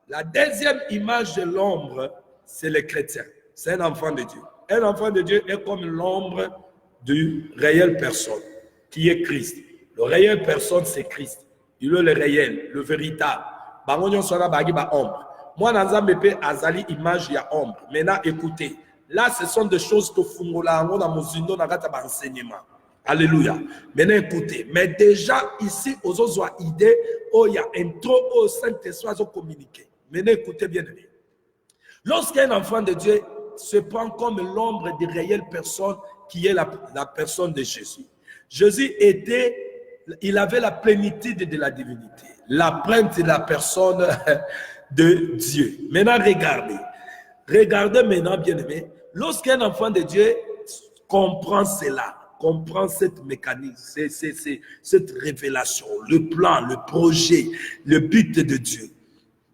Speaker 1: la deuxième image de l'ombre, c'est le chrétien. C'est un enfant de Dieu. Un enfant de Dieu est comme l'ombre du réel personne, qui est Christ. Le réel personne, c'est Christ. Il est le réel, le véritable. Bangonyon sera bagi ba ombre. Moi, Nazambe pe azali image ya ombre. Maintenant, écoutez. Là, ce sont des choses que fungola ango na muzindo na kata ba enseignement. Alléluia. Maintenant, écoutez. Mais déjà, ici, aux autres idées, oh, il y a un trop au Saint-Esprit à communiquer. Maintenant, écoutez bien. Lorsqu'un enfant de Dieu se prend comme l'ombre de réelle personne qui est la personne de Jésus. Jésus il avait la plénitude de la divinité, la plainte de la personne de Dieu. Maintenant, regardez maintenant, bien aimé, lorsqu'un enfant de Dieu comprend cela, comprend cette mécanisme, cette révélation, le plan, le projet, le but de Dieu,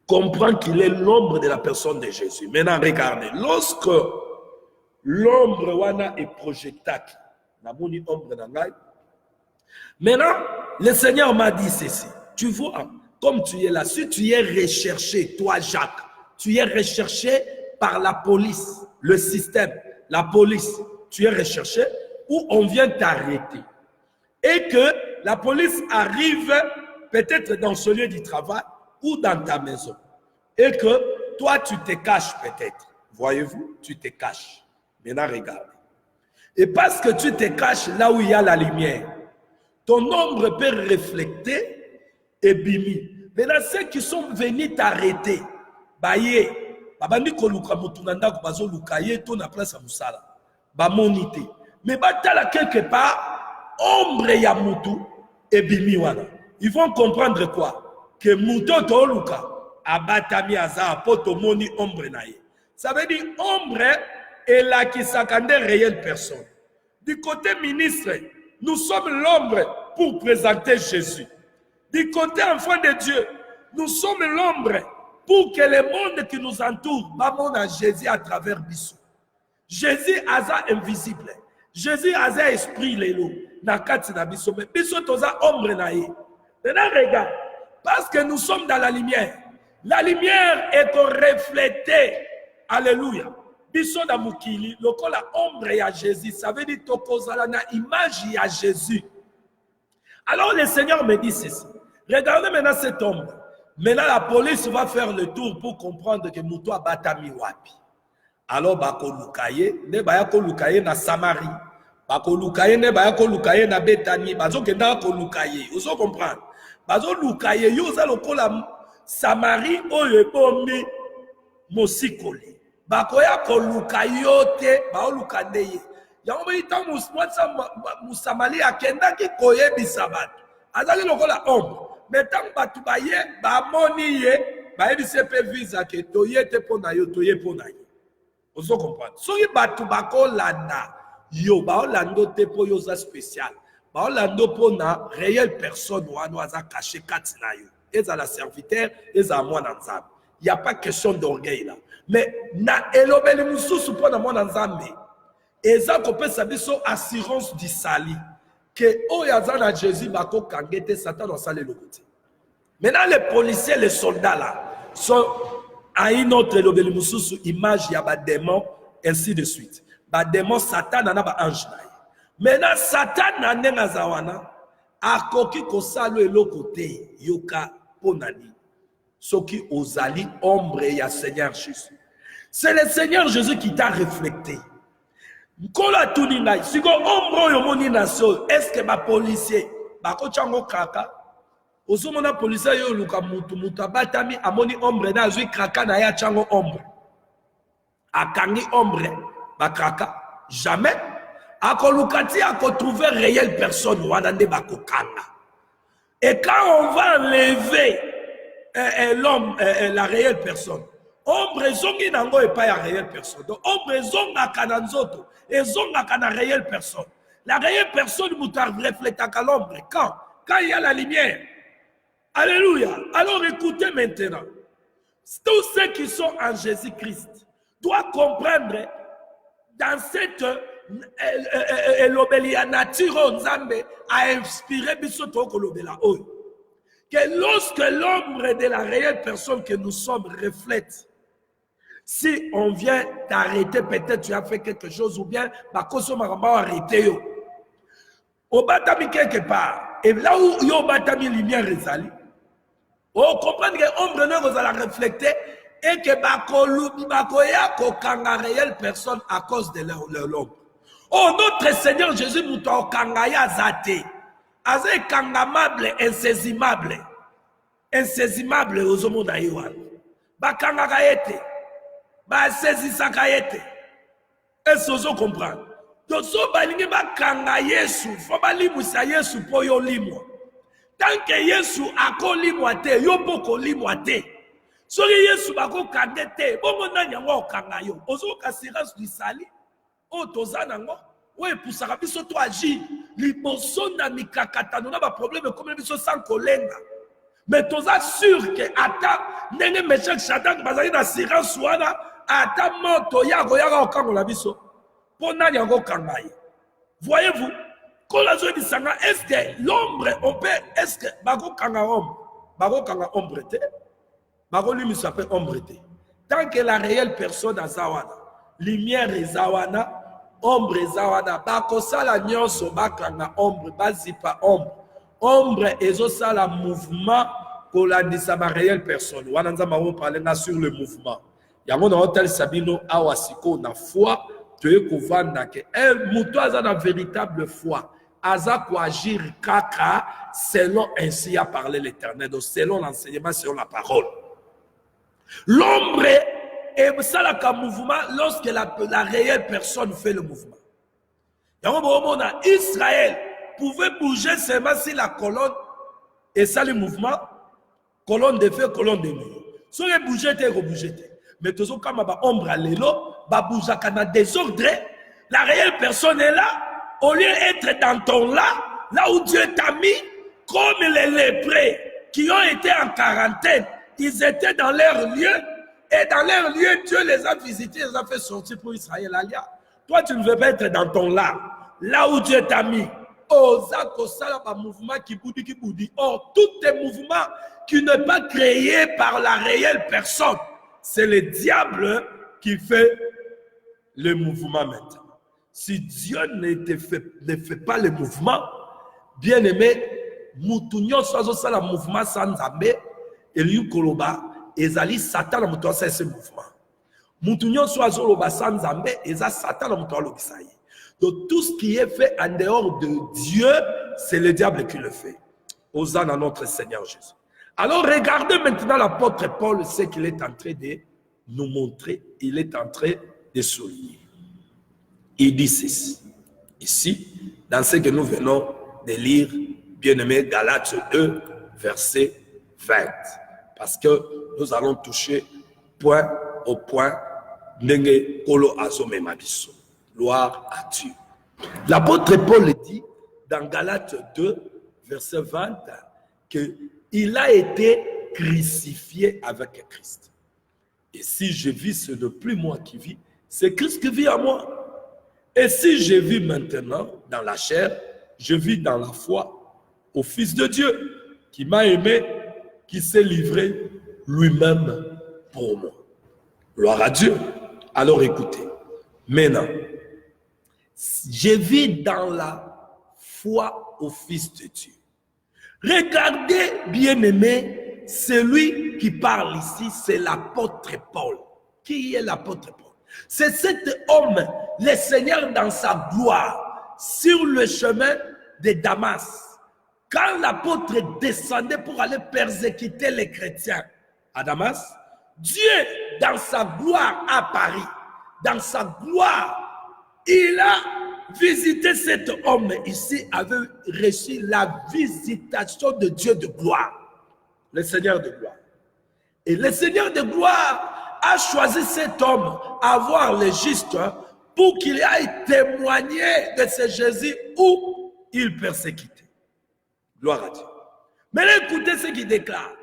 Speaker 1: comprend qu'il est l'ombre de la personne de Jésus. Maintenant, regardez, lorsque l'ombre wana est projetée, maintenant, le Seigneur m'a dit ceci. Tu vois, comme tu es là, si tu es recherché, toi Jacques, tu es recherché par la police, le système, la police, tu es recherché, où on vient t'arrêter. Et que la police arrive peut-être dans ce lieu du travail ou dans ta maison. Et que toi, tu te caches peut-être. Voyez-vous, tu te caches. Maintenant, regardez. Et parce que tu te caches là où il y a la lumière, ton ombre peut refléter et bimi. Maintenant, ceux qui sont venus t'arrêter, baye, babandi koluka mutunanda kubazo lukaye to na place à musala, ba monité. Mais batala quelque part, ombre ya mutu et bimi wana. Ils vont comprendre quoi? Que muto to luka abatami aza poto moni ombre naye. Ça veut dire ombre est là qui s'accorde réelle personne. Du côté ministre, nous sommes l'ombre pour présenter Jésus. Du côté enfant de Dieu, nous sommes l'ombre pour que le monde qui nous entoure va Jésus à travers Bissou. Jésus est invisible. Jésus est esprit lélo. Nakati na Bissou. Mais Bissou toza ombre naye. Maintenant regarde, parce que nous sommes dans la lumière. La lumière est reflétée. Alléluia. Bissou da mukili, lokola ombre ya Jésus, ça veut dire tokozala na image ya Jésus. Alors le Seigneur me dit ceci. Regardez maintenant cette ombre. Maintenant la police va faire le tour pour comprendre que Moutoua batami wapi. Alors bako lukaye, ne bayako lukaye na Samarie. Bako lukaye ne bayako lukaye na Bethanie. Bazo kenda ko lukaye. Vous comprendre? Bazo lukaye yo za lokola Samarie oyo bombi mosikoli. Bakoya ko lukayote ba olukandeye. Yango bita musamali akenda ki koye bisabatu. Azali lokola ombre. Metam batu baye ba moni ye ba ebise pe visa ke toye te pona yo toye pona ye. Vous comprendre? Soki batu bako landa yo ba olando te po yo za spécial. baolanda mpona réelle personne wana aza caché kati na yo ezala serviteur ezala mwana nzambe. Il n'y a pas question d'orgueil là. Mais na elobeli mususu mpona mwana nzambe eza kopesa biso assurance du sali que oyo aza na Jésus bakokanga te Satan asala eloko te. Maintenant les policiers, les soldats là sont à une autre elobeli mususu image ya ba démon ainsi de suite. Ba démon Satan na ba ange na ye. Maintenant Satan na ndenga zawana akoki kosala eloko te yoka ponani. Soki ozali ombre ya Seigneur Jésus. C'est le Seigneur Jésus qui t'a reflété. Kola tuninga siko ombre yo moni naso est-ce que ba policier ba ko chango kaka ozomona policier yo luka mutu batami amoni ombre na zui kaka na ya chango ombre akangi ombre ba kaka jamais akolukati akotrouver réelle personne wana nde bakokanga. Et quand on va enlever l'homme, la réelle personne, ombre zongi nango et pas la réelle personne. Donc ombre zonga kananzoto et zonga kana réelle personne. La réelle personne moutar reflète à l'ombre quand il y a la lumière. Alléluia. Alors écoutez maintenant. Tous ceux qui sont en Jésus-Christ doivent comprendre dans cette l'obélia nature nzambe a inspiré biso to lobela oyo que lorsque l'ombre de la réelle personne que nous sommes reflète, si on vient t'arrêter, peut-être tu as fait quelque chose ou bien bakoso maramba arrêté yo au batami quelque part et là où yo batami lumière ezali on comprend que l'ombre ne vous a reflété et que bakoya kokanga réelle personne à cause de l'ombre. Oh, notre Seigneur Jésus nous t'a kangaya zate. Azé kangamable, insaisissable. Insaisissable aux hommes d'aïwan. Ba kangagaete. Ba saisissakaete. Est-ce que vous comprenez? Donc, si vous ba kanga Yesu, faut ba limusa Yesu po yo limwa. Tant que Yesu ako limwa te, yo poko limwa te. Soki Yesu bako kande te, bongo nani yango kanga yo. Ozo kasirance du sali. O tozanango ouais pusaka biso to agir liboso na mikakatano na ba problème comme biso sans kolenga mais toza sûr que ata ndenge Meshach Shadrach bazali na assurance wana ata moto yako okangola biso po nani yango kangai. Voyez-vous quand la joie disanga est-ce que l'ombre on peut est-ce que bako kanga ombre te bako lui s'appelle ombre te tant que la réelle personne a zawana lumière ezawana ombre ezawana bakosala nyonso bakanga ombre bazipa ombre ezosala mouvement kolandisa ba réelle personne wana nzamba on parler sur le mouvement yango na hotel Sabino awa siko na foi te kovanda ke muto aza na véritable foi aza ko agir kaka selon ainsi a parlé l'Éternel, donc selon l'enseignement, selon la parole. L'ombre et ça la mouvement lorsque la réelle personne fait le mouvement. Israël pouvait bouger seulement si la colonne et ça le mouvement, colonne de feu, colonne de nuit. Si on bougeait, on bougeait. Mais tout ça comme ombre à l'élo, bouger quand désordre, la réelle personne est là. Au lieu d'être dans ton là où Dieu t'a mis, comme les lépreux qui ont été en quarantaine, ils étaient dans leur lieu. Et dans leur lieu, Dieu les a visités, les a fait sortir pour Israël. Toi, tu ne veux pas être dans ton là où Dieu t'a mis. Oh, ça, un mouvement qui boudit. Or, tous tes mouvements qui ne sont pas créés par la réelle personne, c'est le diable qui fait le mouvement maintenant. Si Dieu ne fait pas le mouvement, bien aimé, Moutounion soit ça le mouvement sans abbé, et lui Koloba. Ezali Satan a fait ce mouvement. Moutounion soit zoloba sans abbé, et Satan a fait. Donc tout ce qui est fait en dehors de Dieu, c'est le diable qui le fait. Hosanna à notre Seigneur Jésus. Alors regardez maintenant l'apôtre Paul, ce qu'il est en train de nous montrer, il est en train de souligner. Il dit ceci, ici, dans ce que nous venons de lire, bien-aimé, Galates 2, verset 20. Parce que nous allons toucher point au point, Nenge Kolo Azome Mabiso. Gloire à Dieu. L'apôtre Paul dit dans Galates 2, verset 20, qu'il a été crucifié avec Christ. Et si je vis, ce n'est plus moi qui vis, c'est Christ qui vit en moi. Et si je vis maintenant dans la chair, je vis dans la foi au Fils de Dieu qui m'a aimé, qui s'est livré lui-même pour moi. Gloire à Dieu. Alors écoutez, maintenant, je vis dans la foi au Fils de Dieu. Regardez, bien-aimé, celui qui parle ici, c'est l'apôtre Paul. Qui est l'apôtre Paul? C'est cet homme, le Seigneur dans sa gloire, sur le chemin de Damas. Quand l'apôtre descendait pour aller persécuter les chrétiens à Damas, Dieu, dans sa gloire à Paris, dans sa gloire, il a visité cet homme ici, avait reçu la visitation de Dieu de gloire, le Seigneur de gloire. Et le Seigneur de gloire a choisi cet homme à voir le juste pour qu'il aille témoigner de ce Jésus où il persécutait. Gloire à Dieu. Mais écoutez ce qu'il déclare.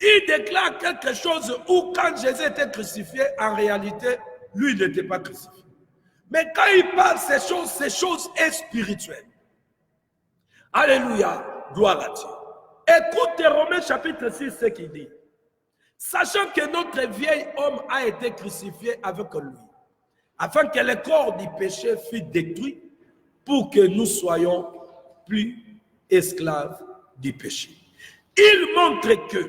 Speaker 1: Il déclare quelque chose où quand Jésus était crucifié, en réalité, lui n'était pas crucifié. Mais quand il parle ces choses sont spirituelles. Alléluia, gloire à Dieu. Écoutez Romains chapitre 6, ce qu'il dit. Sachant que notre vieil homme a été crucifié avec lui, afin que le corps du péché fût détruit, pour que nous soyons plus esclaves du péché. Il montre que,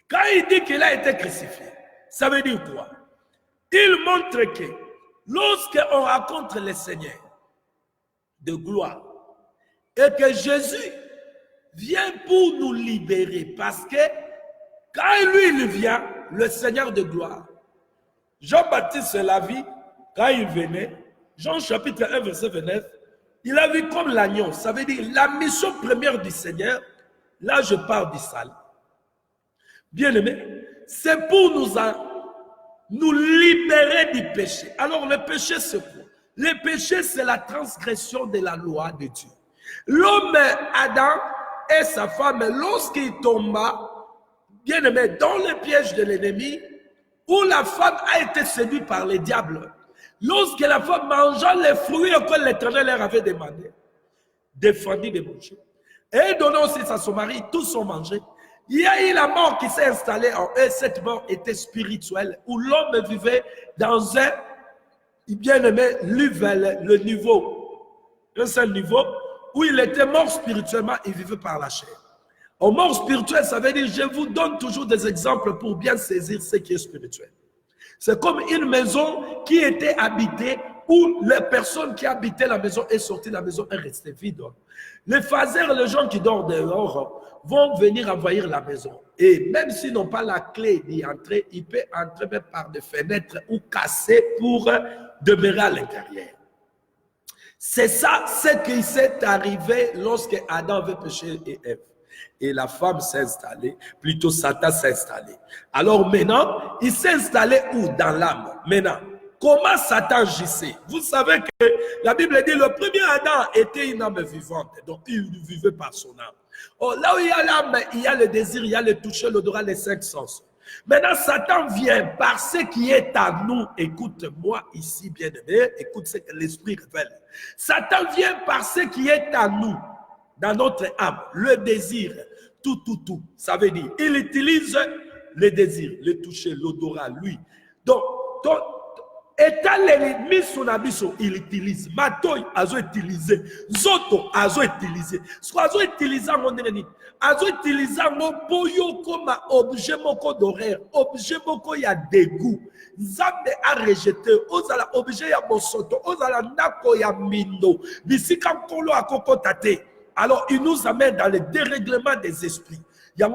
Speaker 1: quand il dit qu'il a été crucifié, ça veut dire quoi? Il montre que, lorsqu'on rencontre le Seigneur de gloire, et que Jésus vient pour nous libérer, parce que quand lui il vient, le Seigneur de gloire, Jean-Baptiste l'a vu, quand il venait, Jean chapitre 1 verset 29, il a vu comme l'agneau, ça veut dire la mission première du Seigneur, là je parle du salut. Bien aimé, c'est pour nous libérer du péché. Alors le péché c'est quoi? Le péché c'est la transgression de la loi de Dieu. L'homme Adam et sa femme, lorsqu'il tomba, bien aimé, dans le piège de l'ennemi, où la femme a été séduite par le diable, lorsque la femme mangeant les fruits que l'Éternel leur avait demandé, défendit de manger, et donnant aussi à son mari, tous ont mangé. Il y a eu la mort qui s'est installée en eux. Cette mort était spirituelle, où l'homme vivait dans un, bien aimé, le niveau, un seul niveau, où il était mort spirituellement, il vivait par la chair. En mort spirituelle, ça veut dire, je vous donne toujours des exemples pour bien saisir ce qui est spirituel. C'est comme une maison qui était habitée, où les personnes qui habitaient la maison est sortie de la maison et restée vide. Les phasers, les gens qui dorment dehors, vont venir envahir la maison. Et même s'ils n'ont pas la clé d'y entrer, ils peuvent entrer même par des fenêtres ou casser pour demeurer à l'intérieur. C'est ça, ce qui s'est arrivé lorsque Adam avait péché et Ève. Et la femme s'est installée, plutôt Satan s'est installé. Alors maintenant, il s'est installé où? Dans l'âme. Maintenant, comment Satan agissait? Vous savez que la Bible dit le premier Adam était une âme vivante, donc il vivait par son âme. Oh, là où il y a l'âme, il y a le désir, il y a le toucher, l'odorat, les 5 sens. Maintenant, Satan vient par ce qui est à nous. Écoute-moi ici, bien-aimé, écoute ce que l'Esprit révèle. Satan vient par ce qui est à nous, dans notre âme, le désir, tout. Ça veut dire, il utilise le désir, le toucher, l'odorat, lui. Donc étant l'ennemi son abisso, il utilise. Matoy, azo utilisé. Zoto, azo utilisé. Soit azo utilisé en mondenani. Azo utilisé en boyo comme objet moko d'horaire. Objet moko ya dégoût. Zambe a rejeté. Ozala objet ya bosoto. Ozala nako ya mindo. Bisika kolo akoko tate. Alors, il nous amène dans le dérèglement des esprits. Donc,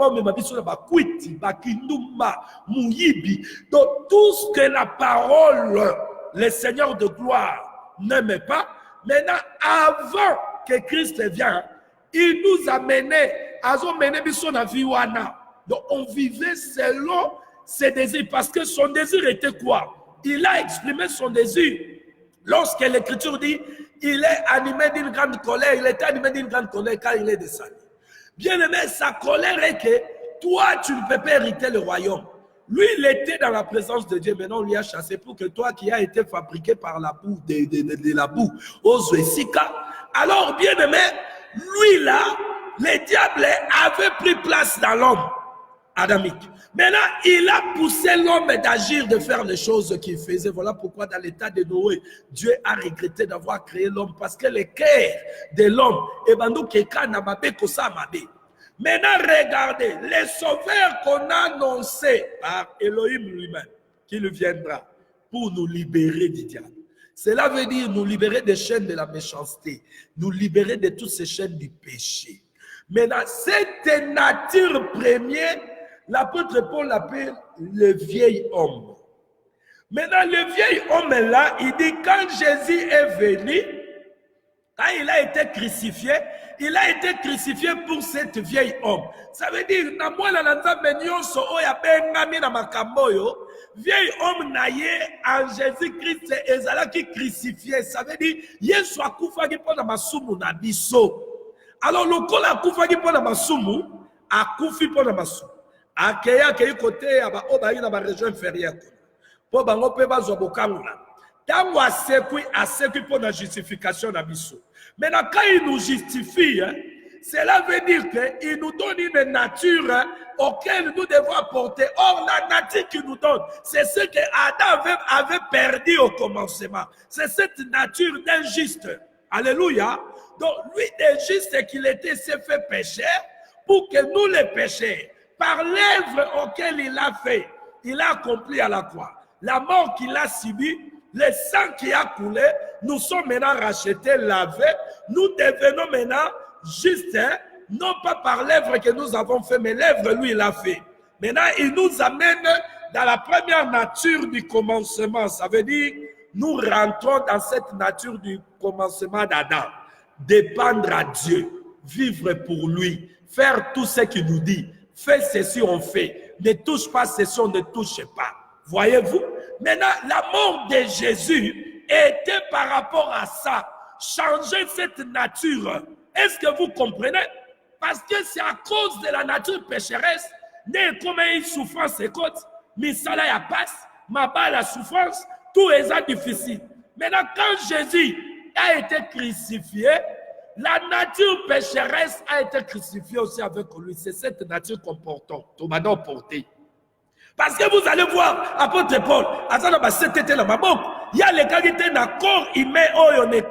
Speaker 1: tout ce que la parole, le Seigneur de gloire, n'aimait pas, maintenant, avant que Christ vienne, il nous a mené à la vie. Donc, on vivait selon ses désirs, parce que son désir était quoi? Il a exprimé son désir. Lorsque l'Écriture dit il est animé d'une grande colère. Il était animé d'une grande colère quand il est descendu. Bien aimé, sa colère est que toi, tu ne peux pas hériter le royaume. Lui, il était dans la présence de Dieu. Maintenant, on lui a chassé pour que toi qui as été fabriqué par la boue, de la boue, aux Sika. Alors, bien aimé, lui là, le diable avait pris place dans l'homme adamique. Maintenant, il a poussé l'homme d'agir, de faire les choses qu'il faisait. Voilà pourquoi dans l'état de Noé, Dieu a regretté d'avoir créé l'homme parce que le cœur de l'homme, maintenant, regardez, les sauveurs qu'on a annoncés par Elohim lui-même, qu'il viendra pour nous libérer du diable. Cela veut dire nous libérer des chaînes de la méchanceté, nous libérer de toutes ces chaînes du péché. Maintenant, cette nature première, l'apôtre Paul l'appelle le vieil homme. Maintenant, le vieil homme là, il dit quand Jésus est venu, quand il a été crucifié pour cette vieille homme. Ça veut dire, na mwana na nzambe nyonso oyo abengami na makambo oyo, vieil homme na ye en Jésus-Christ ezalaki crucifié. Ça veut dire, Yesu akufaki mpona masumu na biso. Alors, lokola akufaki mpona masumu, akufi mpona masumu. Akei côté obayi na ba région inférieure. Po bango pe bazwa bokangola. Tango asekui pour la justification de biso. Maintenant, quand il nous justifie, cela veut dire qu'il nous donne une nature auquel nous devons apporter. Or, la nature qu'il nous donne, c'est ce que Adam avait perdu au commencement. C'est cette nature d'injuste. Alléluia. Donc, lui, d'injuste qu'il était, s'est fait pécher pour que nous les pécheurs, par l'œuvre auquel il a fait, il a accompli à la croix. La mort qu'il a subie, le sang qui a coulé, nous sommes maintenant rachetés, lavés. Nous devenons maintenant justes, non pas par l'œuvre que nous avons fait, mais l'œuvre, lui, il a fait. Maintenant, il nous amène dans la première nature du commencement. Ça veut dire, nous rentrons dans cette nature du commencement d'Adam. Dépendre à Dieu, vivre pour lui, faire tout ce qu'il nous dit. Fais ceci, on fait. Ne touche pas ceci, on ne touche pas. Voyez-vous? Maintenant, la mort de Jésus était par rapport à ça. Changer cette nature. Est-ce que vous comprenez? Parce que c'est à cause de la nature pécheresse, né comme une souffrance écoute, mais ça là, il passe, ma bas la souffrance, tout est difficile. Maintenant, quand Jésus a été crucifié, la nature pécheresse a été crucifiée aussi avec lui. C'est cette nature comportante, Thomas porté. Parce que vous allez voir, apôtre Paul, il y a les qualités d'un corps humain, mais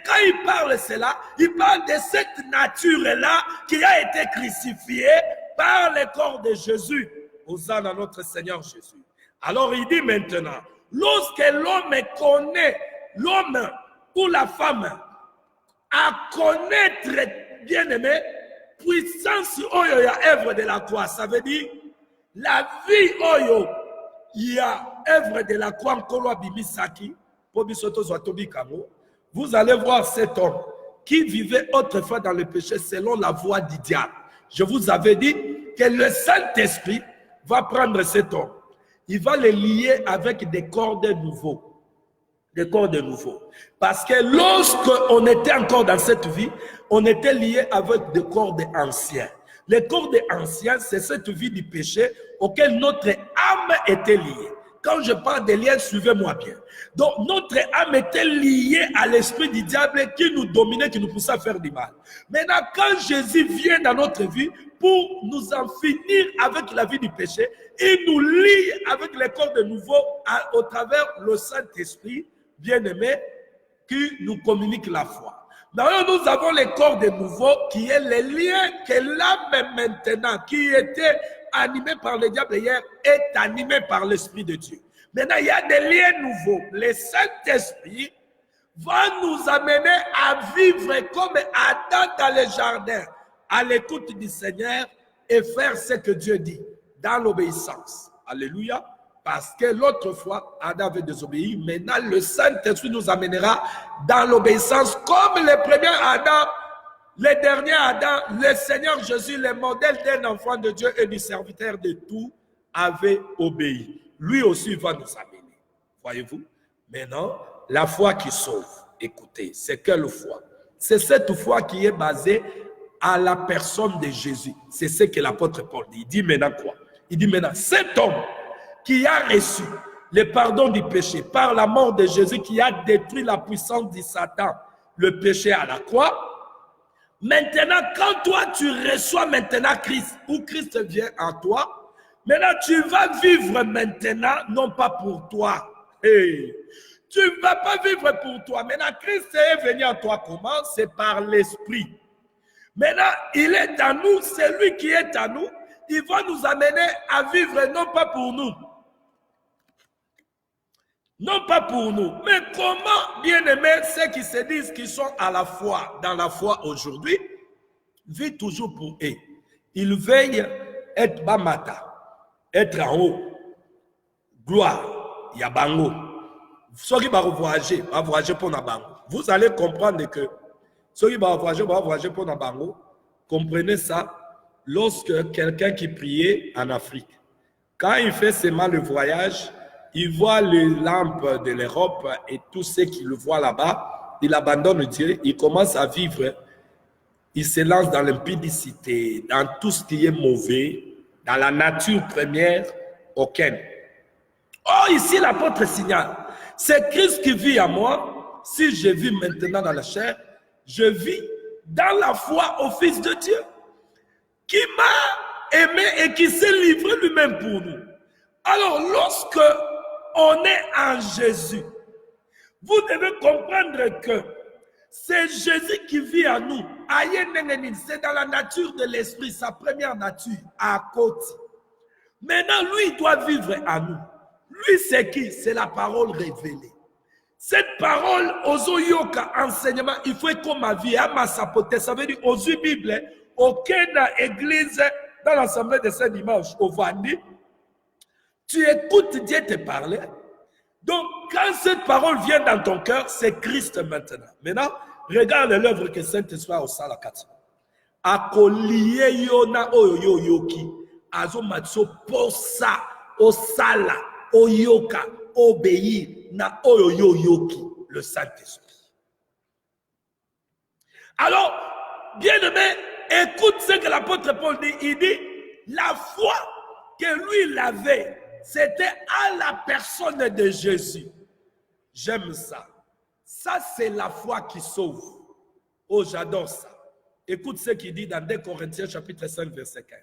Speaker 1: quand il parle cela, il parle de cette nature-là qui a été crucifiée par le corps de Jésus, Hosanna à notre Seigneur Jésus. Alors il dit maintenant, lorsque l'homme connaît, l'homme ou la femme, à connaître, bien aimé, puissance oyo ya œuvre de la croix, ça veut dire la vie oyo ya œuvre de la croix nkolo abimisaki po biso tozwa tobi kango. Vous allez voir cet homme qui vivait autrefois dans le péché selon la voie du diable. Je vous avais dit que le Saint-Esprit va prendre cet homme, il va le lier avec des cordes nouveaux. Des cordes nouveaux. Parce que lorsqu'on était encore dans cette vie, on était lié avec des cordes anciens. Les cordes anciens, c'est cette vie du péché auquel notre âme était liée. Quand je parle des liens, suivez-moi bien. Donc, notre âme était liée à l'esprit du diable qui nous dominait, qui nous poussait à faire du mal. Maintenant, quand Jésus vient dans notre vie pour nous en finir avec la vie du péché, il nous lie avec les corps de nouveau au travers le Saint-Esprit, bien-aimé, qui nous communique la foi. D'ailleurs, nous avons les corps de nouveau qui est le lien que l'âme maintenant, qui était animé par le diable hier, est animé par l'Esprit de Dieu. Maintenant, il y a des liens nouveaux. Le Saint-Esprit va nous amener à vivre comme Adam dans le jardin, à l'écoute du Seigneur et faire ce que Dieu dit, dans l'obéissance. Alléluia. Parce que l'autre fois, Adam avait désobéi. Maintenant, le Saint-Esprit nous amènera dans l'obéissance comme le premier Adam, le dernier Adam, le Seigneur Jésus, le modèle d'un enfant de Dieu et du serviteur de tout, avait obéi. Lui aussi va nous amener. Voyez-vous? Maintenant, la foi qui sauve. Écoutez, c'est quelle foi? C'est cette foi qui est basée à la personne de Jésus. C'est ce que l'apôtre Paul dit. Il dit maintenant quoi? Il dit maintenant, cet homme qui a reçu le pardon du péché par la mort de Jésus, qui a détruit la puissance du Satan, le péché à la croix. Maintenant, quand toi tu reçois maintenant Christ, ou Christ vient en toi, maintenant tu vas vivre maintenant, non pas pour toi. Hey. Tu ne vas pas vivre pour toi. Maintenant, Christ est venu en toi comment? C'est par l'Esprit. Maintenant, il est en nous, c'est lui qui est en nous. Il va nous amener à vivre non pas pour nous. Non pas pour nous. Mais comment, bien-aimés, ceux qui se disent qu'ils sont à la foi, dans la foi aujourd'hui, vivent toujours pour eux. Ils veillent être Bamata, être en haut. Gloire, Yabango. Ceux qui vont voyager pour Nabango. Vous allez comprendre que ceux qui vont voyager pour Nabango. Comprenez ça lorsque quelqu'un qui priait en Afrique, quand il fait seulement le voyage, il voit les lampes de l'Europe et tout ce qu'il voit là-bas, il abandonne Dieu, il commence à vivre, il se lance dans l'impudicité, dans tout ce qui est mauvais, dans la nature première, aucune. Oh, ici l'apôtre signale, c'est Christ qui vit à moi. Si je vis maintenant dans la chair, je vis dans la foi au Fils de Dieu, qui m'a aimé et qui s'est livré lui-même pour nous. Alors, lorsque on est en Jésus, vous devez comprendre que c'est Jésus qui vit en nous. C'est dans la nature de l'esprit, sa première nature, à côté. Maintenant, lui, il doit vivre en nous. Lui, c'est qui? C'est la parole révélée. Cette parole, aux yoka enseignement, il faut que ma vie, à ma sapote, ça veut dire aux Bible, aucune église dans l'assemblée de ce dimanche au Vandi, tu écoutes Dieu te parler. Donc, quand cette parole vient dans ton cœur, c'est Christ maintenant. Maintenant, regarde l'œuvre que Saint-Esprit a au Sala 4. Akoliye yona oyo yoki, azo matso posa, au Sala, au yoka, obéir na oyo yoki, le Saint-Esprit. Alors, bien-aimé, écoute ce que l'apôtre Paul dit. Il dit, la foi que lui il avait, c'était à la personne de Jésus. J'aime ça. Ça, c'est la foi qui sauve. Oh, j'adore ça. Écoute ce qu'il dit dans 2 Corinthiens chapitre 5, verset 15.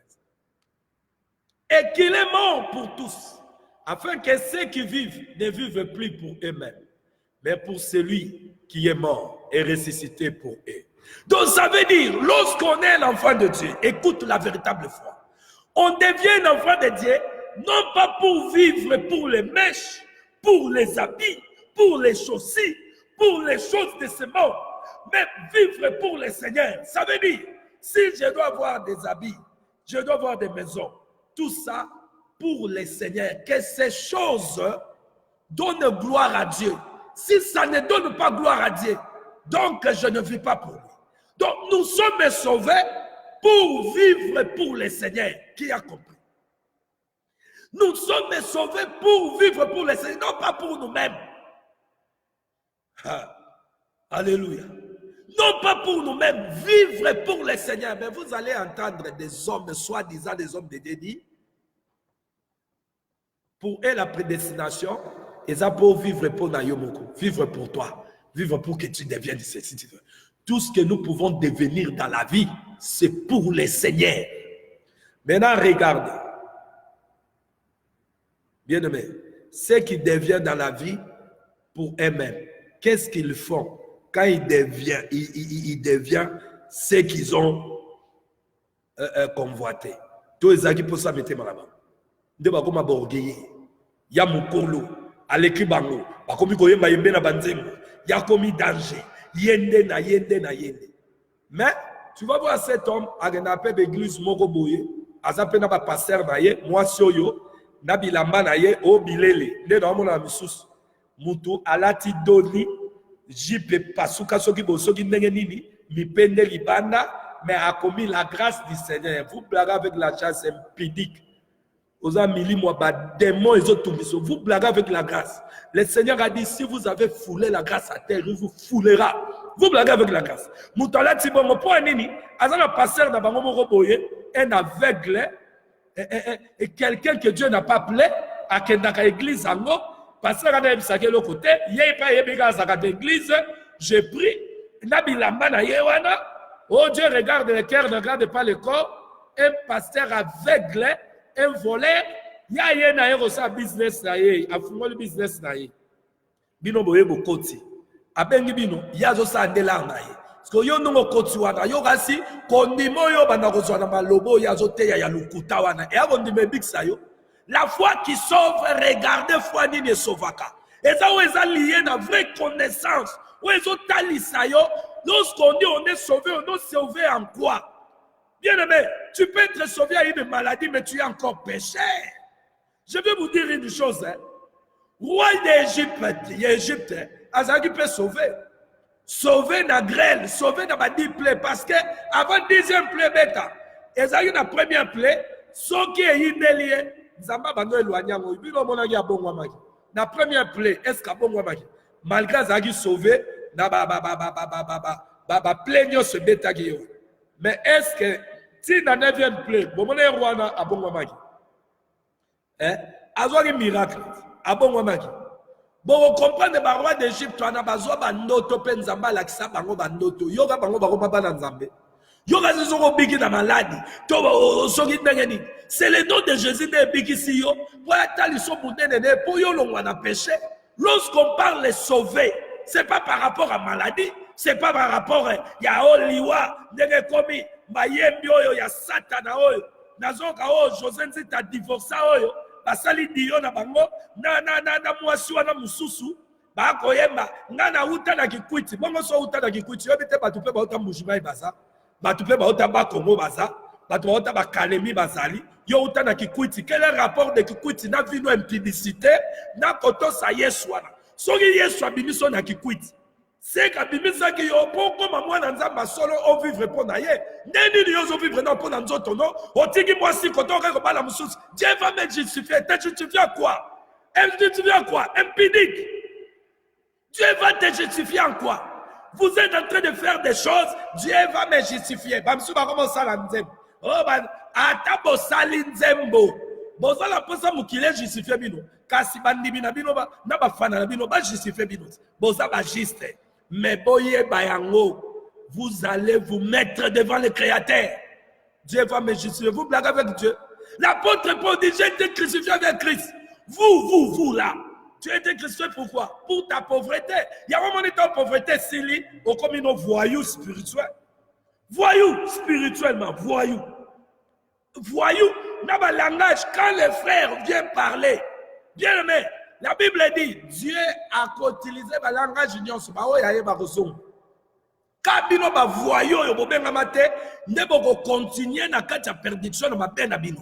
Speaker 1: Et qu'il est mort pour tous, afin que ceux qui vivent ne vivent plus pour eux-mêmes, mais pour celui qui est mort et ressuscité pour eux. Donc ça veut dire, lorsqu'on est un enfant de Dieu, écoute la véritable foi. On devient un enfant de Dieu, non pas pour vivre pour les mèches, pour les habits, pour les chaussures, pour les choses de ce monde, mais vivre pour le Seigneur. Ça veut dire, si je dois avoir des habits, je dois avoir des maisons, tout ça pour le Seigneur. Que ces choses donnent gloire à Dieu. Si ça ne donne pas gloire à Dieu, donc je ne vis pas pour lui. Donc nous sommes sauvés pour vivre pour le Seigneur. Qui a compris? Nous sommes sauvés pour vivre pour le Seigneur, non pas pour nous-mêmes. Alléluia. Non pas pour nous-mêmes, vivre pour le Seigneur. Mais vous allez entendre des hommes, soi-disant des hommes de Dieu, pour eux la prédestination, ils ont pour vivre pour Nayomoko, vivre pour toi, vivre pour que tu deviennes ceci. Tout ce que nous pouvons devenir dans la vie, c'est pour le Seigneur. Maintenant, regardez. Bien-aimés, ceux qui deviennent dans la vie pour eux-mêmes, qu'est-ce qu'ils font quand ils deviennent ceux qu'ils ont convoité? Tous les gens qui pour ça mettre là-bas. De bakoma borgeye, ya mukolo, aleki bango, bakomi koyemba yembe na banzembo, ya komi danger, yende na yende. Mais tu vas voir cet homme à une église moko boye, azape na ba pasteur na ye, moi soyo, na bilamba na ye o bilele, nde na mona misusu. Mutu alati doni, jipe pasuka soki bosoki ndenge nini, mipende libanda, mais a commis la grâce du Seigneur. Vous blaguez avec la chasse impudique. aux amis, moi, démons et autres, vous blaguez avec la grâce. Le Seigneur a dit, si vous avez foulé la grâce à terre, il vous foulera. Vous blaguez avec la grâce. Moutala Tibongo, pour un nini, un pasteur dans Bango Moroboye, un aveugle, et quelqu'un que Dieu n'a pas appelé, à Kendaka église, Ango, pasteur Adam Saké le côté, yé pas yébéga Zakat église, j'ai pris, Nabilamba na Yewana, oh Dieu regarde le cœur, ne regarde pas le corps, un pasteur aveugle, un voleur, ya yé na yé sa business na yé, a fumé le business na yé. Bino boye bokoti. Abengi bino, ya zo sa ndela na yé. Parce que yo nongo koti wana, yo kasi, kondimo yo bana kozwa na malobo, ya zo te ya lukuta wana. Et avant de me biksa yo, la foi qui sauve, regardez foi ni ne sauvaka. Et ça, où est lié à une vraie connaissance. Où est talisa yo, lorsqu'on dit on est sauvé, on est sauvé en quoi? Bien aimé, tu peux être sauvé à une maladie, mais tu es encore péché. Je vais vous dire une chose. Hein. Roi d'Égypte, Azaki peut sauver. Sauver na grêle, sauver na badi plaie. Parce que avant 10e plaie, bêta, Azaki na première plaie, ce qui est inélié, Zamba bando éloignant, bino monagi a bon wamagi. Na première plaie, est-ce qu'à bon wamagi? Malgré Azaki sauvé, na ba plaignant ce bêta qui est. Mais est-ce que si dans la 9e plaie, bon mon roi a bon wamagi? Hein? Azaki miracle, a bon wamagi. Bon, vous comprenez, le roi d'Égypte, on a besoin de noto penzamba lakisa bango bandoto. Yoga bango bango baba nzambe. Yoga zizoro bigi na maladie. To sogi ndengeni. C'est le nom de Jésus de bigi si yo. Pour atali so boudene pour yo longwa péché. Lorsqu'on parle de sauver, c'est pas par rapport à maladie, c'est pas par rapport à ya oliwa ndenge komi mayembi oyo ya satana oyo. Nazoka oyo José nzita divorça oyo. Basali diyo na bango na mwasi wana mususu ba koyemba ngana uta na kikwiti bongo so uta na kikwiti yo bite batu pe ba uta mujimai baza batu pe ba uta ba Kongo baza batu ba uta ba Kalemi bazali yo uta na kikwiti. Quel est le rapport de kikwiti na vino impudicité na koto sa Yesu wana soki Yesu abimiso na kikwiti c'est kabimisa ki yo poko mamwa na nzamba solo o vivre pour na ye neni yo zo vivre na pour na nzoto no otiki mwasi koto ka ko bala mususu. Dieu va me justifier. Te justifier à quoi? Elle justifie à quoi? Impudique. Dieu va te justifier en quoi? Vous êtes en train de faire des choses, Dieu va me justifier. Bamsu ba comment ça la nzembo. Oh ban ata bo sali nzembo. Bo sala posa mukile justifier bino. Kasi bandimi na bino ba na ba fana na bino ba justifier bino. Bo za ba juste. Mais boye bayango, vous allez vous mettre devant le Créateur. Dieu va me justifier. Vous blaguez avec Dieu. L'apôtre Paul dit, j'ai été crucifié avec Christ. Vous là. Tu as été crucifié pourquoi? Pour ta pauvreté. Il y a un moment où ta pauvreté, c'est comme une voyou spirituel. Voyou spirituellement, voyou. Voyou, dans le langage, quand les frères viennent parler, bien aimé, la Bible dit, Dieu a utilisé le langage union. Quand bino ba voyou yo bobenga mate, ne boko continuer na kati ya perdition na mapena bino.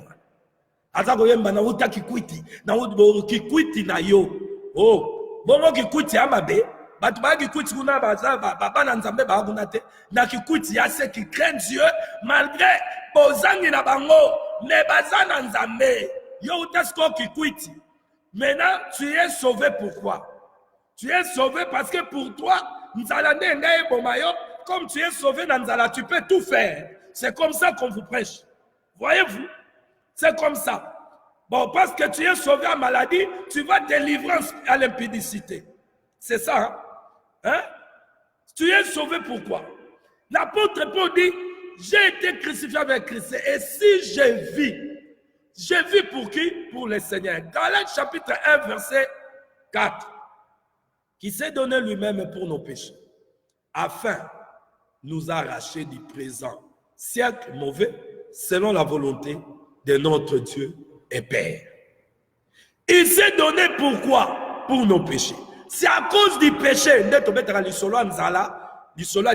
Speaker 1: Azako yemba na uta kikwiti, na uta kikwiti na yo. Oh, bongo kikwiti amabe, batu ba kikwiti kuna baza baba na nzambe ba kunate, na kikwiti ya ceux qui craignent Dieu malgré bozangi na bango, ne baza na nzambe. Yo uta sko kikwiti. Maintenant, tu es sauvé pourquoi? Tu es sauvé parce que pour toi, nzala ndenga bomayo, comme tu es sauvé dans nzala, tu peux tout faire. C'est comme ça qu'on vous prêche. Voyez-vous? C'est comme ça. Bon, parce que tu es sauvé en maladie, tu vas délivrer à l'impudicité. C'est ça, hein? Tu es sauvé pourquoi? L'apôtre Paul dit, j'ai été crucifié avec Christ. Et si je vis pour qui? Pour le Seigneur. Galates chapitre 1, verset 4. Qui s'est donné lui-même pour nos péchés, afin de nous arracher du présent siècle mauvais, selon la volonté de notre Dieu et Père. Il s'est donné pourquoi? Pour nos péchés. C'est à cause du péché,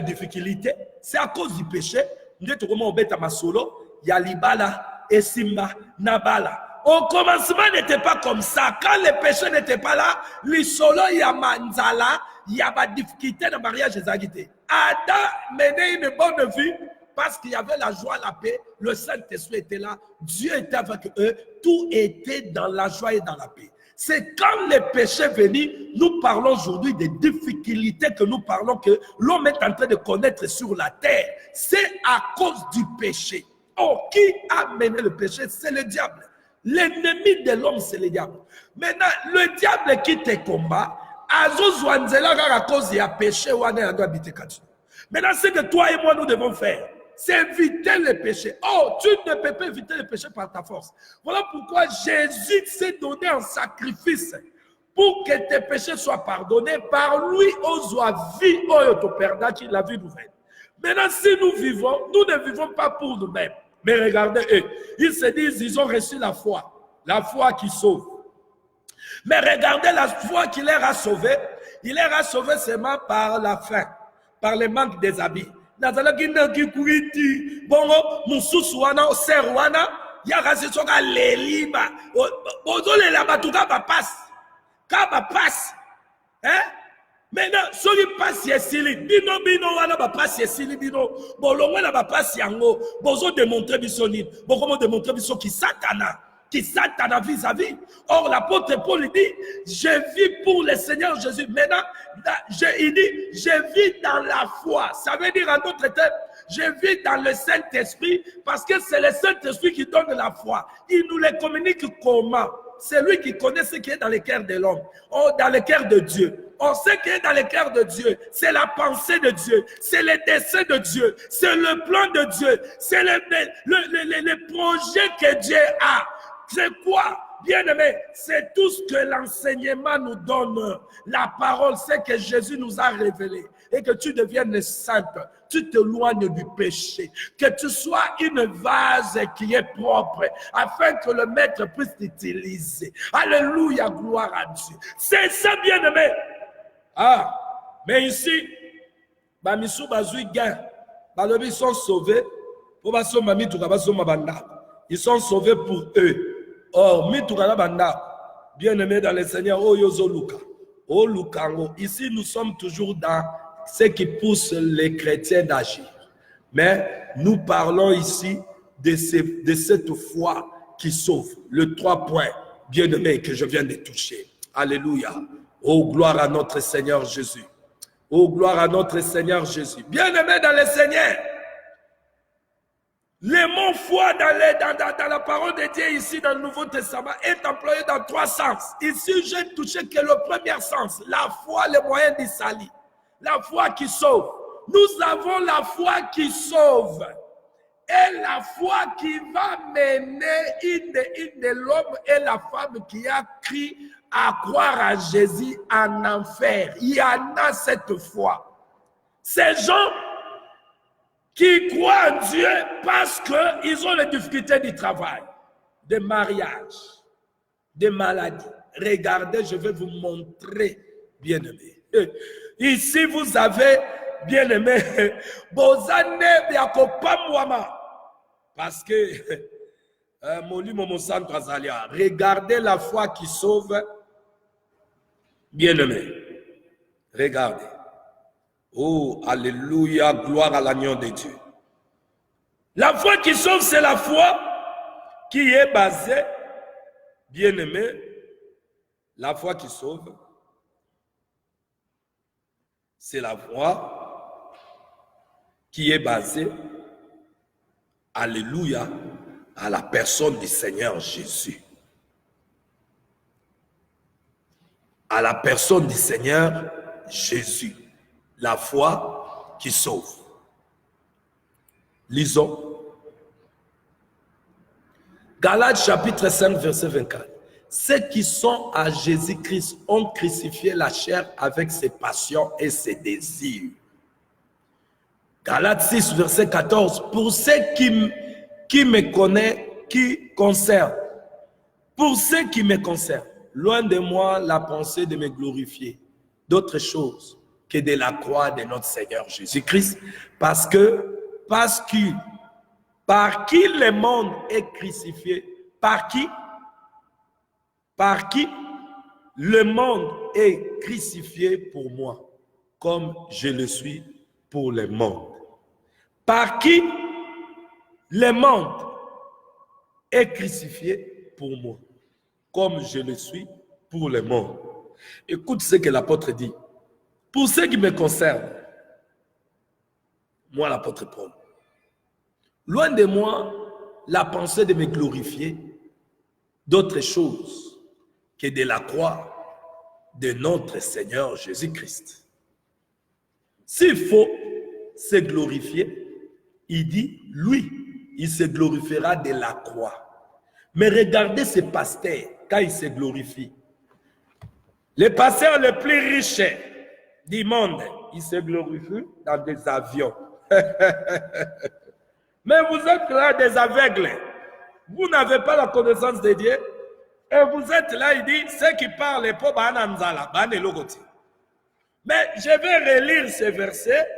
Speaker 1: difficulté, c'est à cause du péché, au commencement n'était pas comme ça. Quand le péché n'était pas là, l'isolo yamanzala, il y a pas de difficulté dans le mariage. Adam menait une bonne vie parce qu'il y avait la joie, la paix, le Saint-Esprit était là, Dieu était avec eux, tout était dans la joie et dans la paix. C'est quand les péchés venus, nous parlons aujourd'hui des difficultés que nous parlons, que l'homme est en train de connaître sur la terre. C'est à cause du péché. Oh, qui a mené le péché? C'est le diable. L'ennemi de l'homme, c'est le diable. Maintenant, le diable qui te combat, à cause il y a péché. Maintenant, ce que toi et moi, nous devons faire, c'est éviter le péché. Oh, tu ne peux pas éviter le péché par ta force. Voilà pourquoi Jésus s'est donné un sacrifice pour que tes péchés soient pardonnés. Par lui, aux vie, la vie nouvelle. Maintenant, si nous vivons, nous ne vivons pas pour nous-mêmes. Mais regardez eux, ils se disent, ils ont reçu la foi qui sauve. Mais regardez la foi qui leur a sauvé. Il leur a sauvé seulement par la faim, par le manque des habits. Nazalaki naki kuriti bongo mususu wana ser wana ya kasi soka leliba ozo la batuka ba passe ka ba passe maintenant soki passe yesili bino wana ba passe yesili bino bolongwe na ba passe yango bozo démontrer biso nini bokomo démontrer biso ki satana vis-à-vis. Or, l'apôtre Paul dit, je vis pour le Seigneur Jésus. Maintenant, il dit, je vis dans la foi. Ça veut dire en d'autres termes, je vis dans le Saint-Esprit parce que c'est le Saint-Esprit qui donne la foi. Il nous le communique comment? C'est lui qui connaît ce qui est dans le cœur de l'homme, dans le cœur de Dieu. On sait qu'il est dans le cœur de Dieu. C'est la pensée de Dieu. C'est le dessein de Dieu. C'est le plan de Dieu. C'est le projet que Dieu a. C'est quoi, bien-aimé? C'est tout ce que l'enseignement nous donne. La parole, c'est que Jésus nous a révélé. Et que tu deviennes sainte, tu t'éloignes du péché. Que tu sois une vase qui est propre, afin que le Maître puisse t'utiliser. Alléluia, gloire à Dieu. C'est ça, bien-aimé. Ah, mais ici, ils sont sauvés. Ils sont sauvés pour eux. Or, bien-aimé dans le Seigneur, ici nous sommes toujours dans ce qui pousse les chrétiens d'agir. Mais nous parlons ici de cette foi qui sauve. Le 3 points, bien-aimé, que je viens de toucher. Alléluia. Oh, gloire à notre Seigneur Jésus. Oh, gloire à notre Seigneur Jésus. Bien-aimé dans le Seigneur, le mot foi dans la parole de Dieu ici dans le Nouveau Testament est employé dans 3 sens. Ici, j'ai touché que le premier sens, la foi, le moyen du salut. La foi qui sauve. Nous avons la foi qui sauve. Et la foi qui va mener l'homme et la femme qui a cru à croire à Jésus en enfer. Il y en a cette foi. Ces gens qui croient en Dieu parce qu'ils ont les difficultés du travail, de mariage, de maladie. Regardez, je vais vous montrer, bien-aimé. Ici, vous avez, bien-aimé, parce que regardez la foi qui sauve, bien-aimé. Regardez. Oh, alléluia, gloire à l'agneau de Dieu. La foi qui sauve, c'est la foi qui est basée, bien-aimé, la foi qui sauve, c'est la foi qui est basée, alléluia, à la personne du Seigneur Jésus. À la personne du Seigneur Jésus. La foi qui sauve. Lisons. Galates chapitre 5, verset 24. Ceux qui sont à Jésus-Christ ont crucifié la chair avec ses passions et ses désirs. Galates 6, verset 14. Pour ceux qui me connaissent, qui concernent. Pour ceux qui me concernent, loin de moi la pensée de me glorifier. D'autres choses que de la croix de notre Seigneur Jésus-Christ, parce que par qui le monde est crucifié, par qui le monde est crucifié pour moi, comme je le suis pour le monde. Par qui le monde est crucifié pour moi, comme je le suis pour le monde. Écoute ce que l'apôtre dit. Pour ce qui me concerne, moi l'apôtre Paul, loin de moi la pensée de me glorifier d'autre chose que de la croix de notre Seigneur Jésus-Christ. S'il faut se glorifier, il dit, lui, il se glorifiera de la croix. Mais regardez ce pasteur, quand il se glorifie. Le pasteur le plus riche du monde, il se glorifie dans des avions. Mais vous êtes là des aveugles. Vous n'avez pas la connaissance de Dieu. Et vous êtes là, il dit, ceux qui parlent pour Bananzala, Banelogoti. Mais je vais relire ce verset.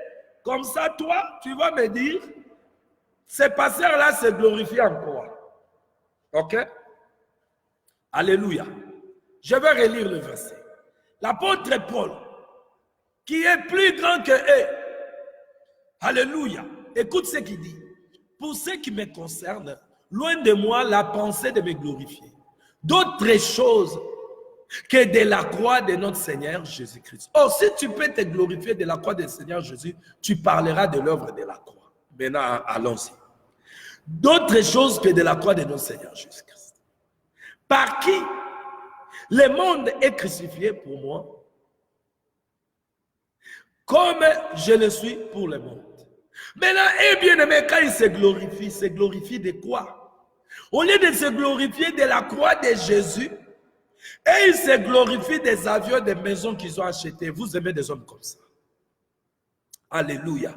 Speaker 1: Comme ça, toi, tu vas me dire, ce pasteur-là se glorifie en quoi? Ok? Alléluia. Je vais relire le verset. L'apôtre Paul, qui est plus grand que eux, alléluia, écoute ce qu'il dit. Pour ce qui me concerne, loin de moi la pensée de me glorifier d'autres choses que de la croix de notre Seigneur Jésus-Christ. Or, si tu peux te glorifier de la croix du Seigneur Jésus, tu parleras de l'œuvre de la croix. Maintenant, allons-y. D'autres choses que de la croix de notre Seigneur Jésus-Christ. Par qui le monde est crucifié pour moi, comme je le suis pour le monde. Maintenant, et bien aimé, quand il se glorifie de quoi? Au lieu de se glorifier de la croix de Jésus, et il se glorifie des avions, des maisons qu'ils ont achetées. Vous aimez des hommes comme ça. Alléluia.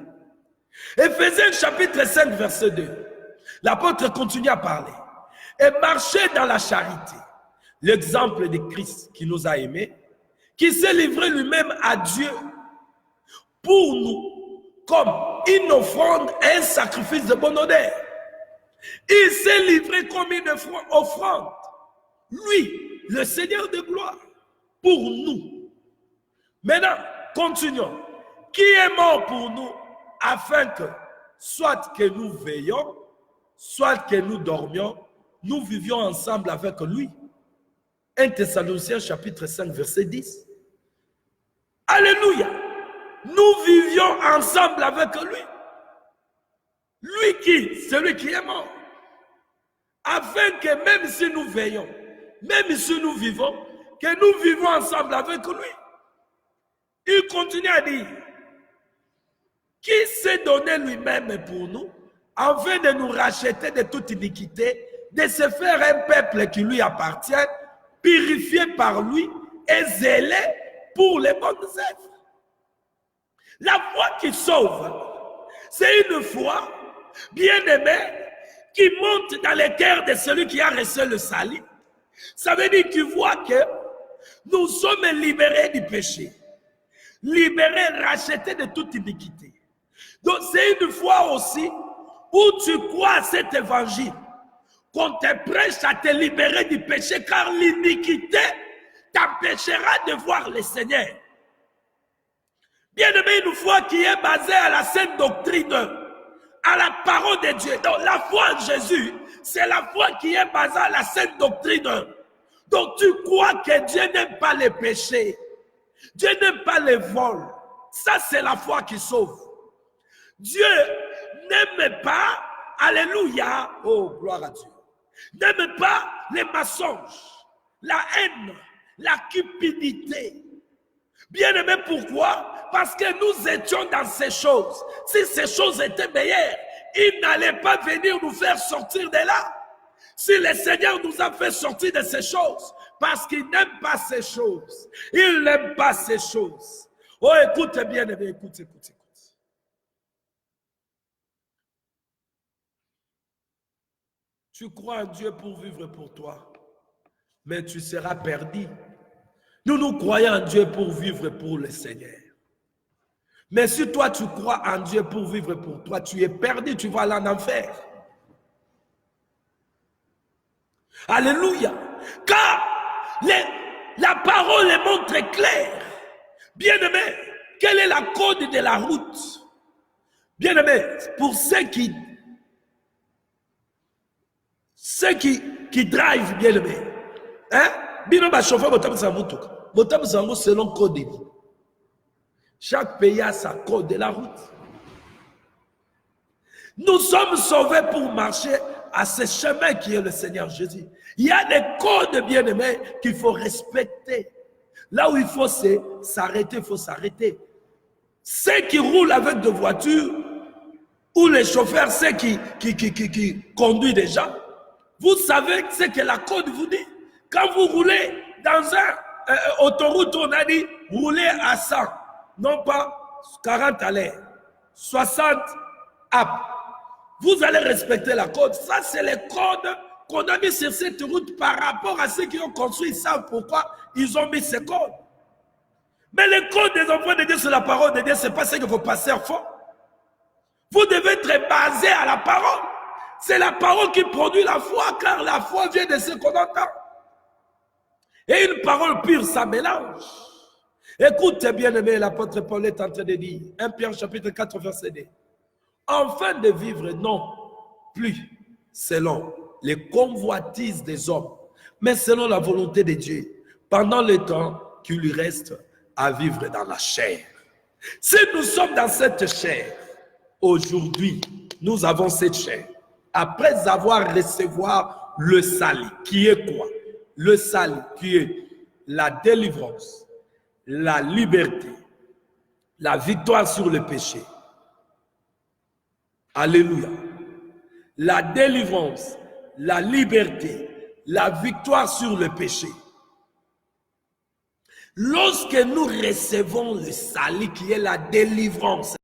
Speaker 1: Éphésiens chapitre 5, verset 2. L'apôtre continue à parler. Et marcher dans la charité. L'exemple de Christ qui nous a aimés, qui s'est livré lui-même à Dieu pour nous, comme une offrande, un sacrifice de bonne odeur. Il s'est livré comme une offrande. Lui, le Seigneur de gloire, pour nous. Maintenant, continuons. Qui est mort pour nous, afin que, soit que nous veillions, soit que nous dormions, nous vivions ensemble avec lui. 1 Thessaloniciens chapitre 5, verset 10. Alléluia. Nous vivions ensemble avec lui. Lui qui, celui qui est mort. Afin que même si nous veillons, même si nous vivons, que nous vivons ensemble avec lui. Il continue à dire, qui s'est donné lui-même pour nous, afin de nous racheter de toute iniquité, de se faire un peuple qui lui appartient, purifié par lui et zélé pour les bonnes œuvres. La foi qui sauve, c'est une foi bien-aimée qui monte dans le cœur de celui qui a reçu le salut. Ça veut dire qu'il voit que nous sommes libérés du péché, libérés, rachetés de toute iniquité. Donc c'est une foi aussi où tu crois à cet évangile, qu'on te prêche à te libérer du péché, car l'iniquité t'empêchera de voir le Seigneur. Bien aimé, une foi qui est basée à la sainte doctrine, à la parole de Dieu. Donc la foi en Jésus, c'est la foi qui est basée à la sainte doctrine. Donc tu crois que Dieu n'aime pas les péchés, Dieu n'aime pas les vols. Ça c'est la foi qui sauve. Dieu n'aime pas, alléluia, oh gloire à Dieu, n'aime pas les mensonges, la haine, la cupidité. Bien aimé, pourquoi? Parce que nous étions dans ces choses. Si ces choses étaient meilleures, il n'allait pas venir nous faire sortir de là. Si le Seigneur nous a fait sortir de ces choses, parce qu'il n'aime pas ces choses. Il n'aime pas ces choses. Oh, écoute bien aimé, écoute. Tu crois en Dieu pour vivre pour toi, mais tu seras perdu. Nous croyons en Dieu pour vivre pour le Seigneur. Mais si toi tu crois en Dieu pour vivre pour toi, tu es perdu, tu vas aller en enfer. Alléluia. Car la parole les montre claire. Bien-aimé, quelle est la code de la route? Bien-aimé, pour ceux qui Ceux qui drive bien aimé. Hein? Bien aimé, chauffeur, selon code de vie. Chaque pays a sa code de la route. Nous sommes sauvés pour marcher à ce chemin qui est le Seigneur Jésus. Il y a des codes bien aimés qu'il faut respecter. Là où il faut s'arrêter, il faut s'arrêter. Ceux qui roulent avec des voitures, ou les chauffeurs, ceux qui conduisent des gens, vous savez ce que la code vous dit. Quand vous roulez dans un autoroute, on a dit roulez à 100, non pas 40 à l'heure, 60 up. Vous allez respecter la code. Ça, c'est les codes qu'on a mis sur cette route par rapport à ceux qui ont construit. Ils savent pourquoi ils ont mis ces codes. Mais les codes des enfants de Dieu, c'est la parole de Dieu, ce n'est pas ce que vos pasteurs font. Vous devez être basé à la parole. C'est la parole qui produit la foi, car la foi vient de ce qu'on entend. Et une parole pure, ça mélange. Écoutez bien aimé, l'apôtre Paul est en train de dire, 1 Pierre chapitre 4, verset 2. Enfin de vivre, non plus selon les convoitises des hommes, mais selon la volonté de Dieu, pendant le temps qu'il lui reste à vivre dans la chair. Si nous sommes dans cette chair, aujourd'hui, nous avons cette chair. Après avoir recevoir le salut, qui est quoi? Le salut, qui est la délivrance, la liberté, la victoire sur le péché. Alléluia. La délivrance, la liberté, la victoire sur le péché. Lorsque nous recevons le salut qui est la délivrance,